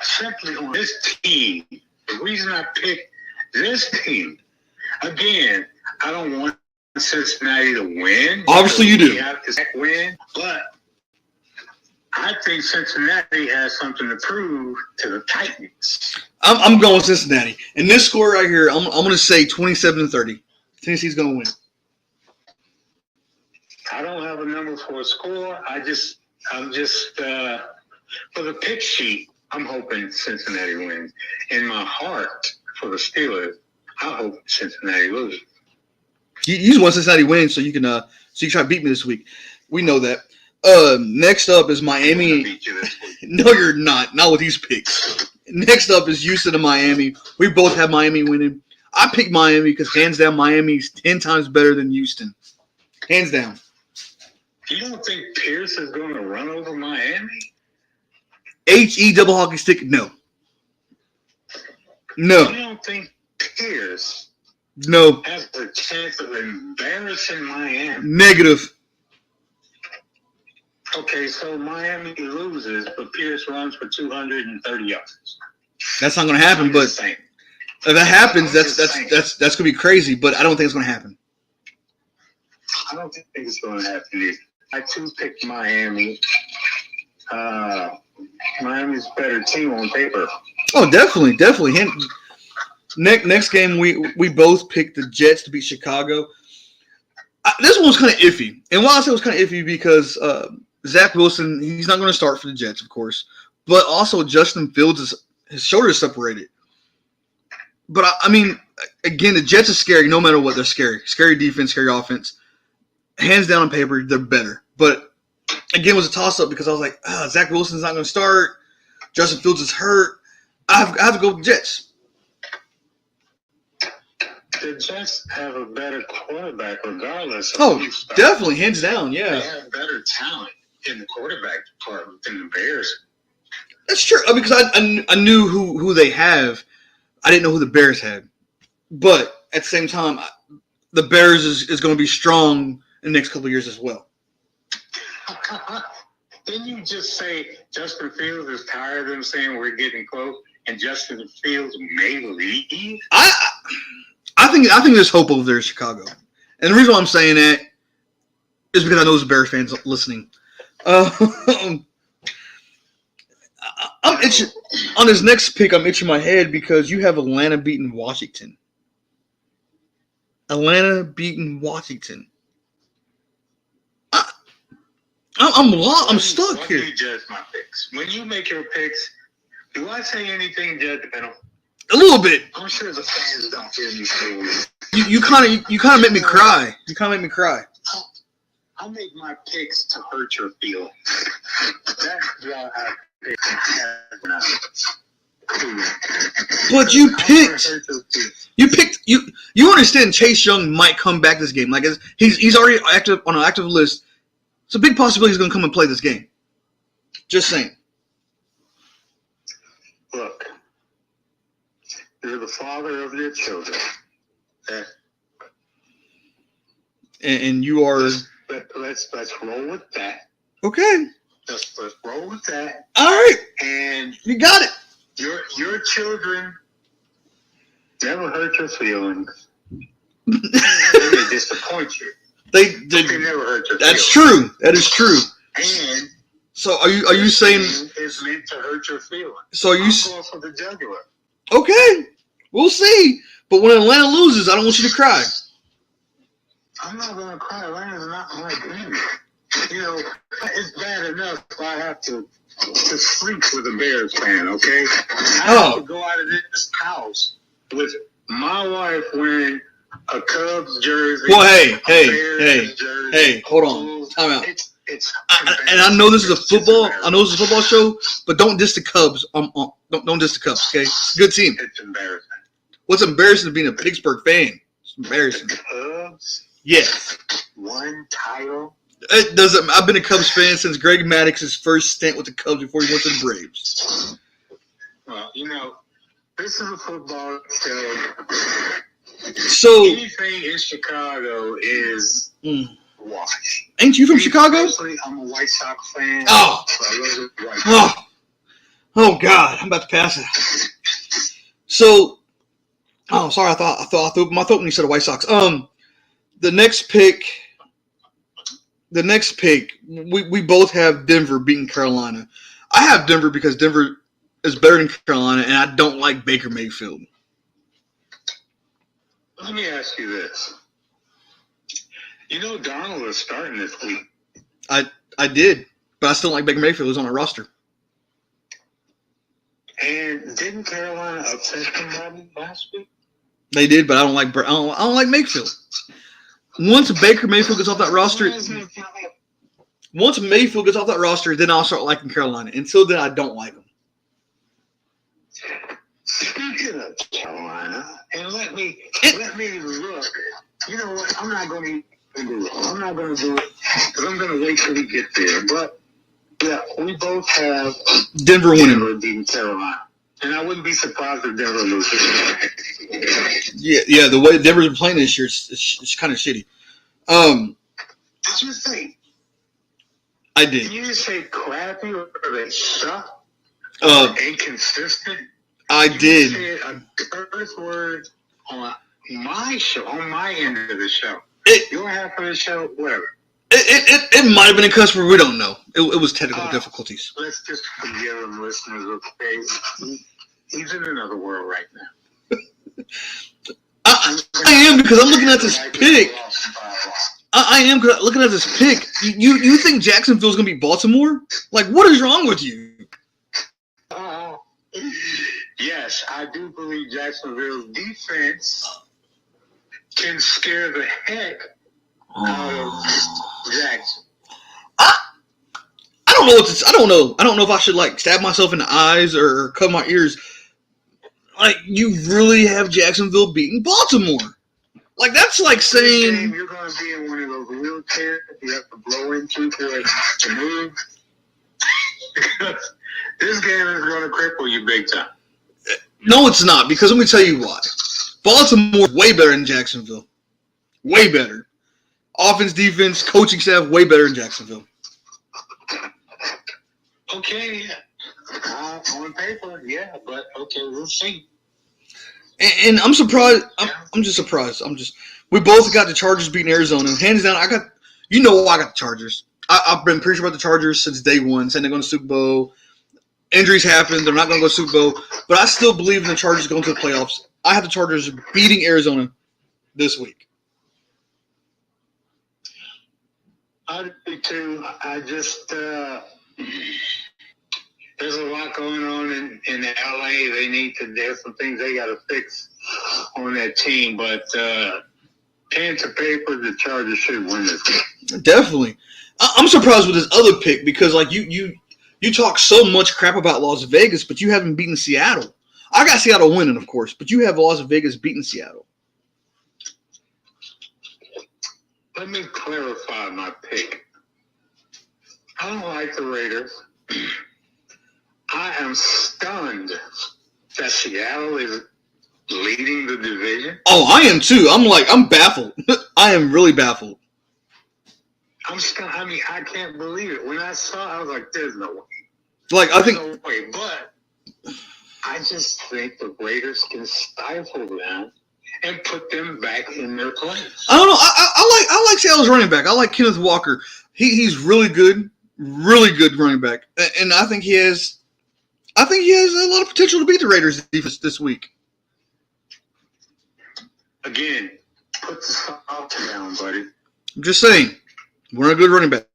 simply on this team. The reason I picked this team, again, I don't want Cincinnati to win. Obviously you do. We have to win, but I think Cincinnati has something to prove to the Titans. I'm going Cincinnati. And this score right here, I'm going to say 27-30. Tennessee's going to win. I don't have a number for a score. I'm just for the pick sheet, I'm hoping Cincinnati wins. In my heart, for the Steelers, I hope Cincinnati loses. You just want Cincinnati win so you can try to beat me this week. We know that. Next up is I'm Miami. gonna beat you this week. No, you're not. Not with these picks. Next up is Houston and Miami. We both have Miami winning. I picked Miami because hands down, Miami's 10 times better than Houston. Hands down. You don't think Pierce is going to run over Miami? H-E double hockey stick, no. You No. don't think Pierce No. has a chance of embarrassing Miami? Negative. Okay, so Miami loses, but Pierce runs for 230 yards. That's not going to happen, I'm but just saying. if that happens, I'm that's just saying. going to be crazy, but I don't think it's going to happen. I don't think it's going to happen either. I too picked Miami. Miami's a better team on paper. Oh, definitely. Next game, we both picked the Jets to beat Chicago. This one was kind of iffy. And why I say it was kind of iffy because Zach Wilson, he's not going to start for the Jets, of course. But also Justin Fields, his shoulder is separated. But, I mean, again, the Jets are scary no matter what. They're scary. Scary defense, scary offense. Hands down on paper, they're better. But, again, it was a toss-up because I was like, Zach Wilson's not going to start. Justin Fields is hurt. I have to go with the Jets. The Jets have a better quarterback regardless of Oh, who starts. definitely, hands down, They yeah. have better talent in the quarterback department than the Bears. That's true. Because I knew who they have. I didn't know who the Bears had. But at the same time, the Bears is going to be strong in the next couple of years as well. Didn't you just say Justin Fields is tired of them saying we're getting close and Justin Fields may leave? I think there's hope over there in Chicago. And the reason why I'm saying that is because I know there's Bears fans listening. I'm itching, on this next pick, I'm itching my head because you have Atlanta beating Washington. Atlanta beating Washington. I'm stuck When here. you judge my picks, when you make your picks, do I say anything judgmental? A little bit. I'm sure the fans don't hear me say this. You kind of make me cry. You kind of make me cry. I make my picks to hurt your feelings. That's why I pick. But you picked. You understand Chase Young might come back this game. Like he's already active on an active list. It's a big possibility he's going to come and play this game. Just saying. Look, you're the father of your children. Okay? And you are Let's roll with that. okay. Let's roll with that. All right, And you got it. your children never hurt your feelings. They disappoint you. They Never hurt your That's feelings. true. That is true. And So are you saying? it's meant to hurt your feelings? So are you I'm going for the jugular. okay? We'll see. But when Atlanta loses, I don't want you to cry. I'm not going to cry. Atlanta's not my team. You know, it's bad enough if I have to sleep with a Bears fan, okay? I have to go out of this house with my wife wearing a Cubs jersey. Well, a Bears jersey, hey, hold on. Time out. It's And I know this is a football. I know this is a football show, but don't diss the Cubs. Don't diss the Cubs. Okay, good team. It's embarrassing. What's embarrassing to being a Pittsburgh fan? It's embarrassing. The Cubs Yes. One title. It doesn't. I've been a Cubs fan since Greg Maddox's first stint with the Cubs before he went to the Braves. Well, this is a football show. So anything in Chicago is wash. Ain't you from Chicago? Personally, I'm a White Sox fan. Oh. So I love the White Sox. Oh God, I'm about to pass it. So, sorry, I thought my thought when you said the White Sox. The next pick, we both have Denver beating Carolina. I have Denver because Denver is better than Carolina, and I don't like Baker Mayfield. Let me ask you this. Darnold is starting this week. I did, but I still like Baker Mayfield. Who's on our roster. And didn't Carolina upset somebody last week? They did, but I don't like Mayfield. Once Baker Mayfield gets off that roster, then I'll start liking Carolina. Until then, I don't like them. Speaking of Carolina, and let me look. You know what? I'm not going to do it. Because I'm going to wait till we get there. But yeah, we both have Denver winning. Beating Carolina. And I wouldn't be surprised if Denver loses. Yeah. The way Denver's been playing this year, it's kind of shitty. Did you say? I did. Did you just say crappy or they suck? Inconsistent? I did. You said a curse word on my show, on my end of the show. Your half of the show, whatever. It might have been a cuss word. We don't know. It was technical difficulties. Let's just forgive him, listeners. Okay, he's in another world right now. I am because I'm looking at this pick. I am looking at this pick. You think Jacksonville's gonna beat Baltimore? Like, what is wrong with you? Yes, I do believe Jacksonville's defense can scare the heck out of Jackson. I don't know what to, I don't know. I don't know if I should like stab myself in the eyes or cover my ears. Like, you really have Jacksonville beating Baltimore? Like, that's like saying you're going to be in one of those wheelchairs you have to blow into for it to move. Because this game is going to cripple you big time. No, it's not. Because let me tell you why. Baltimore way better than Jacksonville. Way better. Offense, defense, coaching staff, way better than Jacksonville. Okay, yeah. On paper, yeah, but okay, we'll see. And I'm surprised. I'm just surprised. We both got the Chargers beating Arizona. Hands down, I got the Chargers. I've been pretty sure about the Chargers since day one, saying they're going to Super Bowl. Injuries happen. They're not going to go to Super Bowl. But I still believe in the Chargers going to the playoffs. I have the Chargers beating Arizona this week. I do too. I just there's a lot going on in LA. There's some things they got to fix on that team. But pen to paper, the Chargers should win this game. Definitely. I'm surprised with this other pick because like you talk so much crap about Las Vegas, but you haven't beaten Seattle. I got Seattle winning, of course, but you have Las Vegas beating Seattle. Let me clarify my pick. I don't like the Raiders. I am stunned that Seattle is leading the division. Oh, I am too. I'm baffled. I am really baffled. I'm stunned. I mean, I can't believe it. When I saw it, I was like, there's no way. Like, I think. No way. But I just think the Raiders can stifle them and put them back in their place. I don't know. I like Seattle's running back. I like Kenneth Walker. He's really good running back, and I think he has a lot of potential to beat the Raiders defense this week. Again, put the salt down, buddy. I'm just saying, we're a good running back.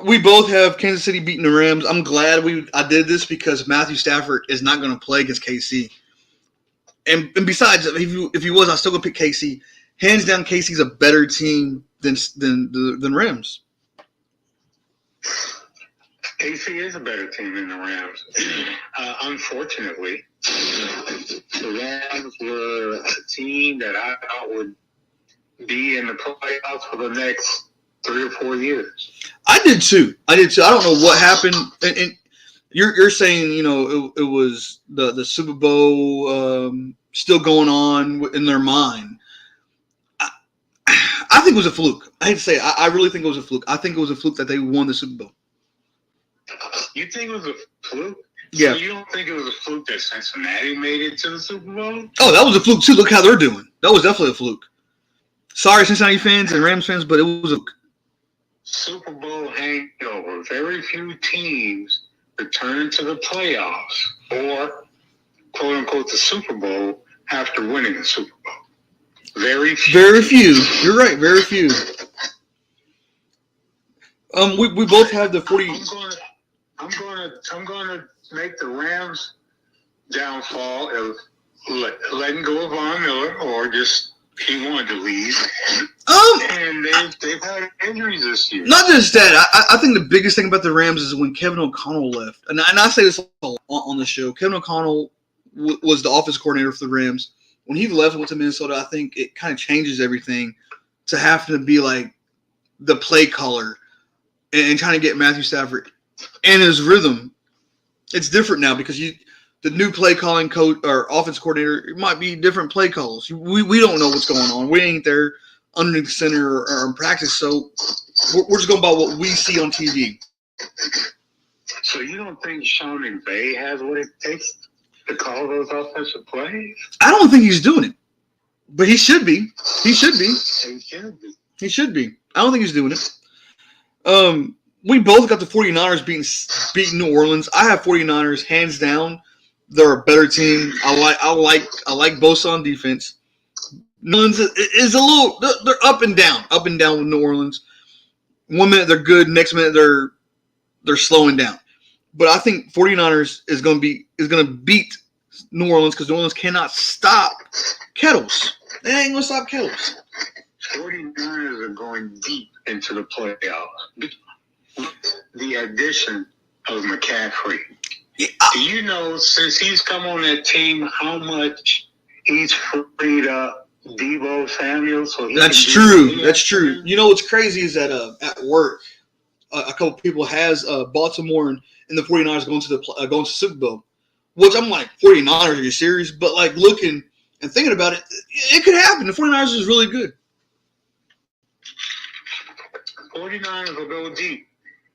We both have Kansas City beating the Rams. I'm glad I did this because Matthew Stafford is not going to play against KC. And besides, if he was, I still gonna pick KC. Hands down, KC's a better team than Rams. KC is a better team than the Rams. Unfortunately, the Rams were a team that I thought would be in the playoffs for the next 3 or 4 years. I did too. I don't know what happened. And you're saying, it was the Super Bowl still going on in their mind. I think it was a fluke. I hate to say it. I really think it was a fluke. I think it was a fluke that they won the Super Bowl. You think it was a fluke? Yeah. So you don't think it was a fluke that Cincinnati made it to the Super Bowl? Oh, that was a fluke too. Look how they're doing. That was definitely a fluke. Sorry, Cincinnati fans and Rams fans, but it was a Super Bowl hangover. Very few teams return to the playoffs or, quote unquote, the Super Bowl after winning the Super Bowl. Very few. Very few. You're right. Very few. We both have the 40. I'm going to make the Rams' downfall of letting go of Von Miller, or just he wanted to leave. And they've had injuries this year. Not just that. I think the biggest thing about the Rams is when Kevin O'Connell left, and I say this on the show. Kevin O'Connell was the offense coordinator for the Rams. When he left and went to Minnesota, I think it kind of changes everything to have to be like the play caller and trying to get Matthew Stafford in his rhythm. It's different now because the new play calling coach or offense coordinator, it might be different play calls. We don't know what's going on. We ain't there underneath the center or in practice, so we're just going by what we see on TV. So you don't think Sean McVay has what it takes to call those offensive plays? I don't think he's doing it, but he should be. He should be. He should be. I don't think he's doing it. We both got the 49ers beating New Orleans. I have 49ers hands down. They're a better team. I like Bosa on defense. New Orleans is a little. They're up and down with New Orleans. 1 minute they're good, next minute they're slowing down. But I think 49ers is going to beat New Orleans because New Orleans cannot stop Kettles. They ain't going to stop Kettles. 49ers are going deep into the playoffs. The addition of McCaffrey. Yeah. Do you know, since he's come on that team, how much he's freed up Deebo Samuel? That's true. That's true. You know what's crazy is that at work, a couple people has Baltimore and the 49ers going to Super Bowl, which I'm like, 49ers, are you serious? But like looking and thinking about it, it could happen. The 49ers is really good. 49ers will go deep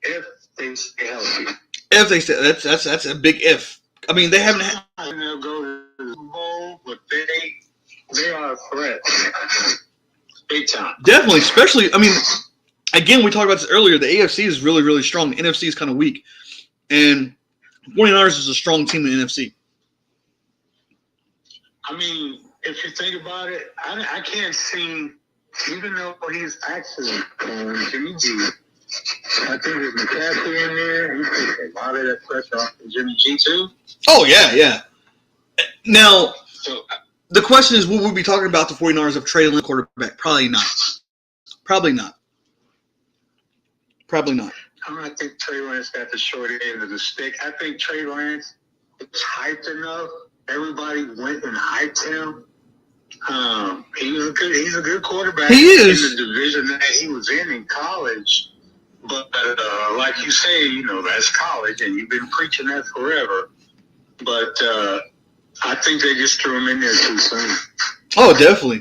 if they stay healthy. If they stay, that's a big if. I mean, they haven't had. They'll go to the Super Bowl, but they are a threat. Big time. Definitely, especially, I mean, again, we talked about this earlier. The AFC is really, really strong. The NFC is kind of weak. And 49ers is a strong team in the NFC. I mean, if you think about it, I can't see, even though he's actually Jimmy G, I think with McCaffrey in there, he takes a lot of that pressure off of Jimmy G too. Oh, yeah. Now, the question is, will we be talking about the 49ers of Trey Lance quarterback? Probably not. I think Trey Lance got the short end of the stick. I think Trey Lance is hyped enough. Everybody went and hyped him. He's a good quarterback. He is. In the division that he was in college. But like you say, that's college, and you've been preaching that forever. But I think they just threw him in there too soon. Oh, definitely.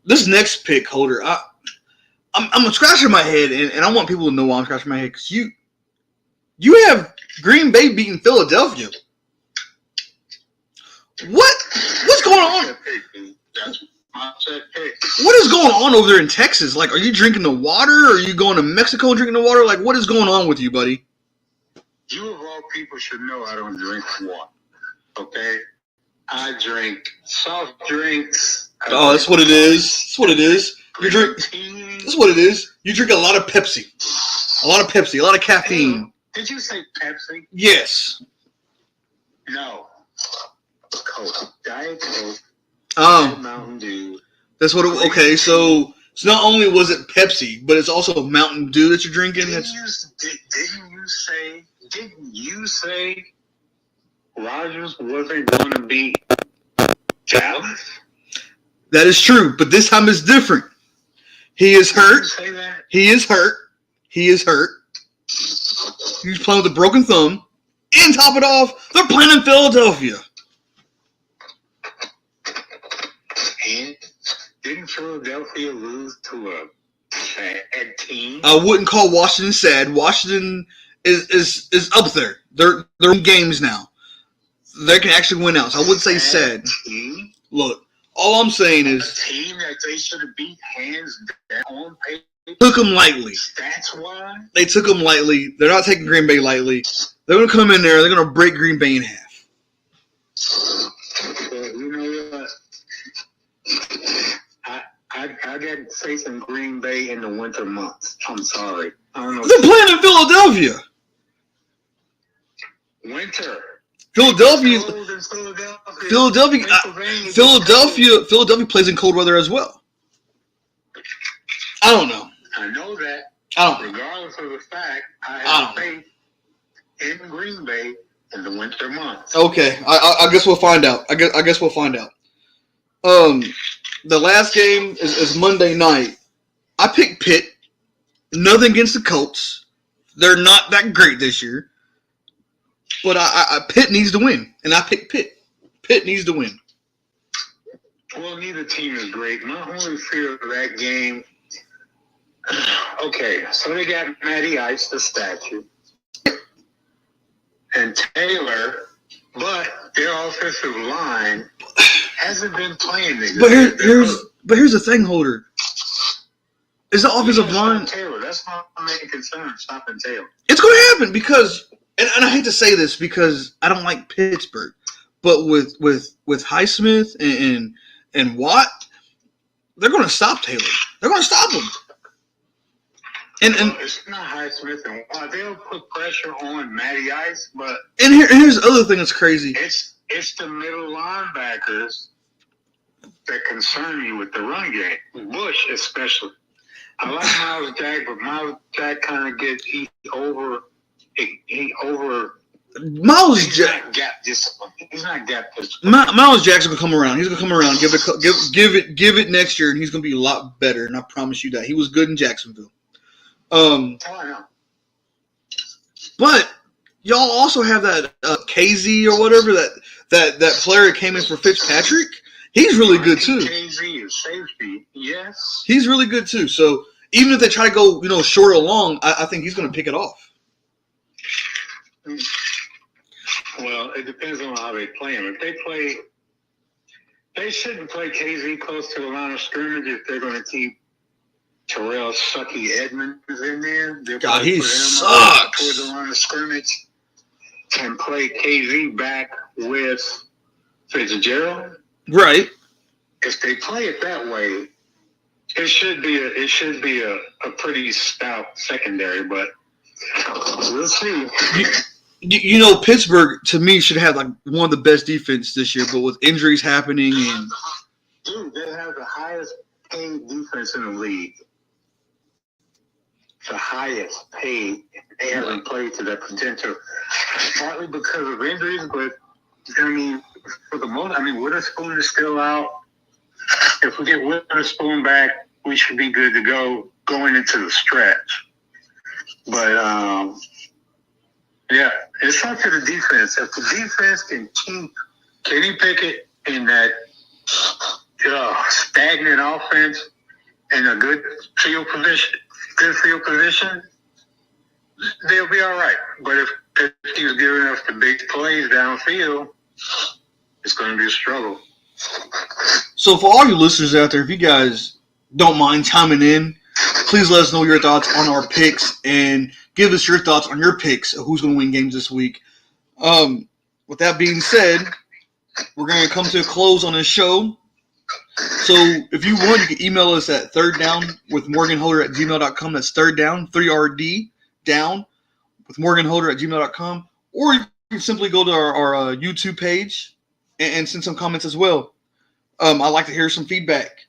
This next pick, Holder, I'm scratching my head, and I want people to know why I'm scratching my head, because you have Green Bay beating Philadelphia. What's going on? That's my pick. What is going on over there in Texas? Like, are you drinking the water? Or are you going to Mexico and drinking the water? Like, what is going on with you, buddy? You of all people should know I don't drink water. Okay? I drink soft drinks. That's what it is. You drink. That's what it is. You drink a lot of Pepsi. A lot of caffeine. Did you say Pepsi? Yes. No. Coke. Diet Coke. Mountain Dew. That's what it. Okay, so not only was it Pepsi, but it's also Mountain Dew that you're drinking. Didn't you say Rodgers wasn't going to beat Dallas? That is true, but this time it's different. He is hurt. Say that? He is hurt. He is hurt. He's playing with a broken thumb. And top it off, they're playing in Philadelphia. And didn't Philadelphia lose to a bad team? I wouldn't call Washington sad. Washington is up there. They're in games now. They can actually win out. So I wouldn't say sad. Team? Look, all I'm saying is A team that they should have beat hands down on paper. took them lightly. That's why. They took them lightly. They're not taking Green Bay lightly. They're going to come in there. They're going to break Green Bay in half. Well, you know what? I got to say some Green Bay in the winter months. I'm sorry. I don't know. They're playing in Philadelphia. Winter. Philadelphia Cold in Philadelphia. Philadelphia plays in cold weather as well. I don't know. I know that. I don't know. Regardless of the fact, I have faith in Green Bay in the winter months. Okay, I guess we'll find out. I guess we'll find out. The last game is Monday night. I picked Pitt. Nothing against the Colts. They're not that great this year. But Pitt needs to win, and I picked Pitt. Pitt needs to win. Well, neither team is great. My only fear of that game. Okay, so they got Matty Ice, the statue, and Taylor, but their offensive line hasn't been playing niggas. But here's the thing, Holder. Is the offensive line Taylor? That's my main concern. Stopping Taylor. It's going to happen because, and I hate to say this because I don't like Pittsburgh, but with Highsmith and Watt, they're going to stop Taylor. They're going to stop him. And it's not Highsmith and Watt. They'll put pressure on Matty Ice, but here's the other thing that's crazy. It's the middle linebackers that concern me with the run game. Bush especially. I like Miles Jack, but Miles Jack kind of gets Miles Jack. He's not gap discipline. Miles Jack's gonna come around. He's gonna come around. Give it next year, and he's gonna be a lot better. And I promise you that he was good in Jacksonville. I know. But y'all also have that KZ or whatever that player that came in for Fitzpatrick. He's really good too. KZ is safety, yes. He's really good too. So even if they try to go, short or long, I think he's going to pick it off. Well, it depends on how they play him. If they shouldn't play KZ close to the line of scrimmage if they're going to keep Terrell Sucky Edmonds in there. God, he sucks. Toward the line of scrimmage and play KZ back with Fitzgerald. Right. If they play it that way, it should be a pretty stout secondary, but we'll see. Pittsburgh to me should have like one of the best defense this year, but with injuries happening and dude, they have the highest paid defense in the league. The highest paid. They haven't played to their potential, partly because of injuries, but for the most, Witherspoon is still out. If we get Witherspoon back, we should be good to go going into the stretch. But, yeah, it's up to the defense. If the defense can keep Kenny Pickett in that stagnant offense and a good field position, they'll be all right. But if he's giving us the big plays downfield, it's going to be a struggle. So for all you listeners out there, if you guys don't mind chiming in, please let us know your thoughts on our picks and give us your thoughts on your picks of who's going to win games this week. With that being said, we're going to come to a close on this show. So if you want, you can email us at thirddownwithmorganholder@gmail.com. That's third down, 3RD down with morganholder@gmail.com. Or you can simply go to our YouTube page and send some comments as well. I'd like to hear some feedback.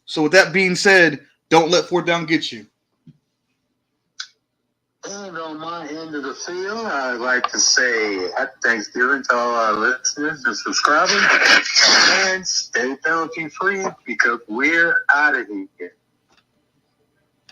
So with that being said, don't let fourth down get you. And on my end of the field, I'd like to say happy Thanksgiving to all our listeners and subscribers. And stay penalty free because we're out of here.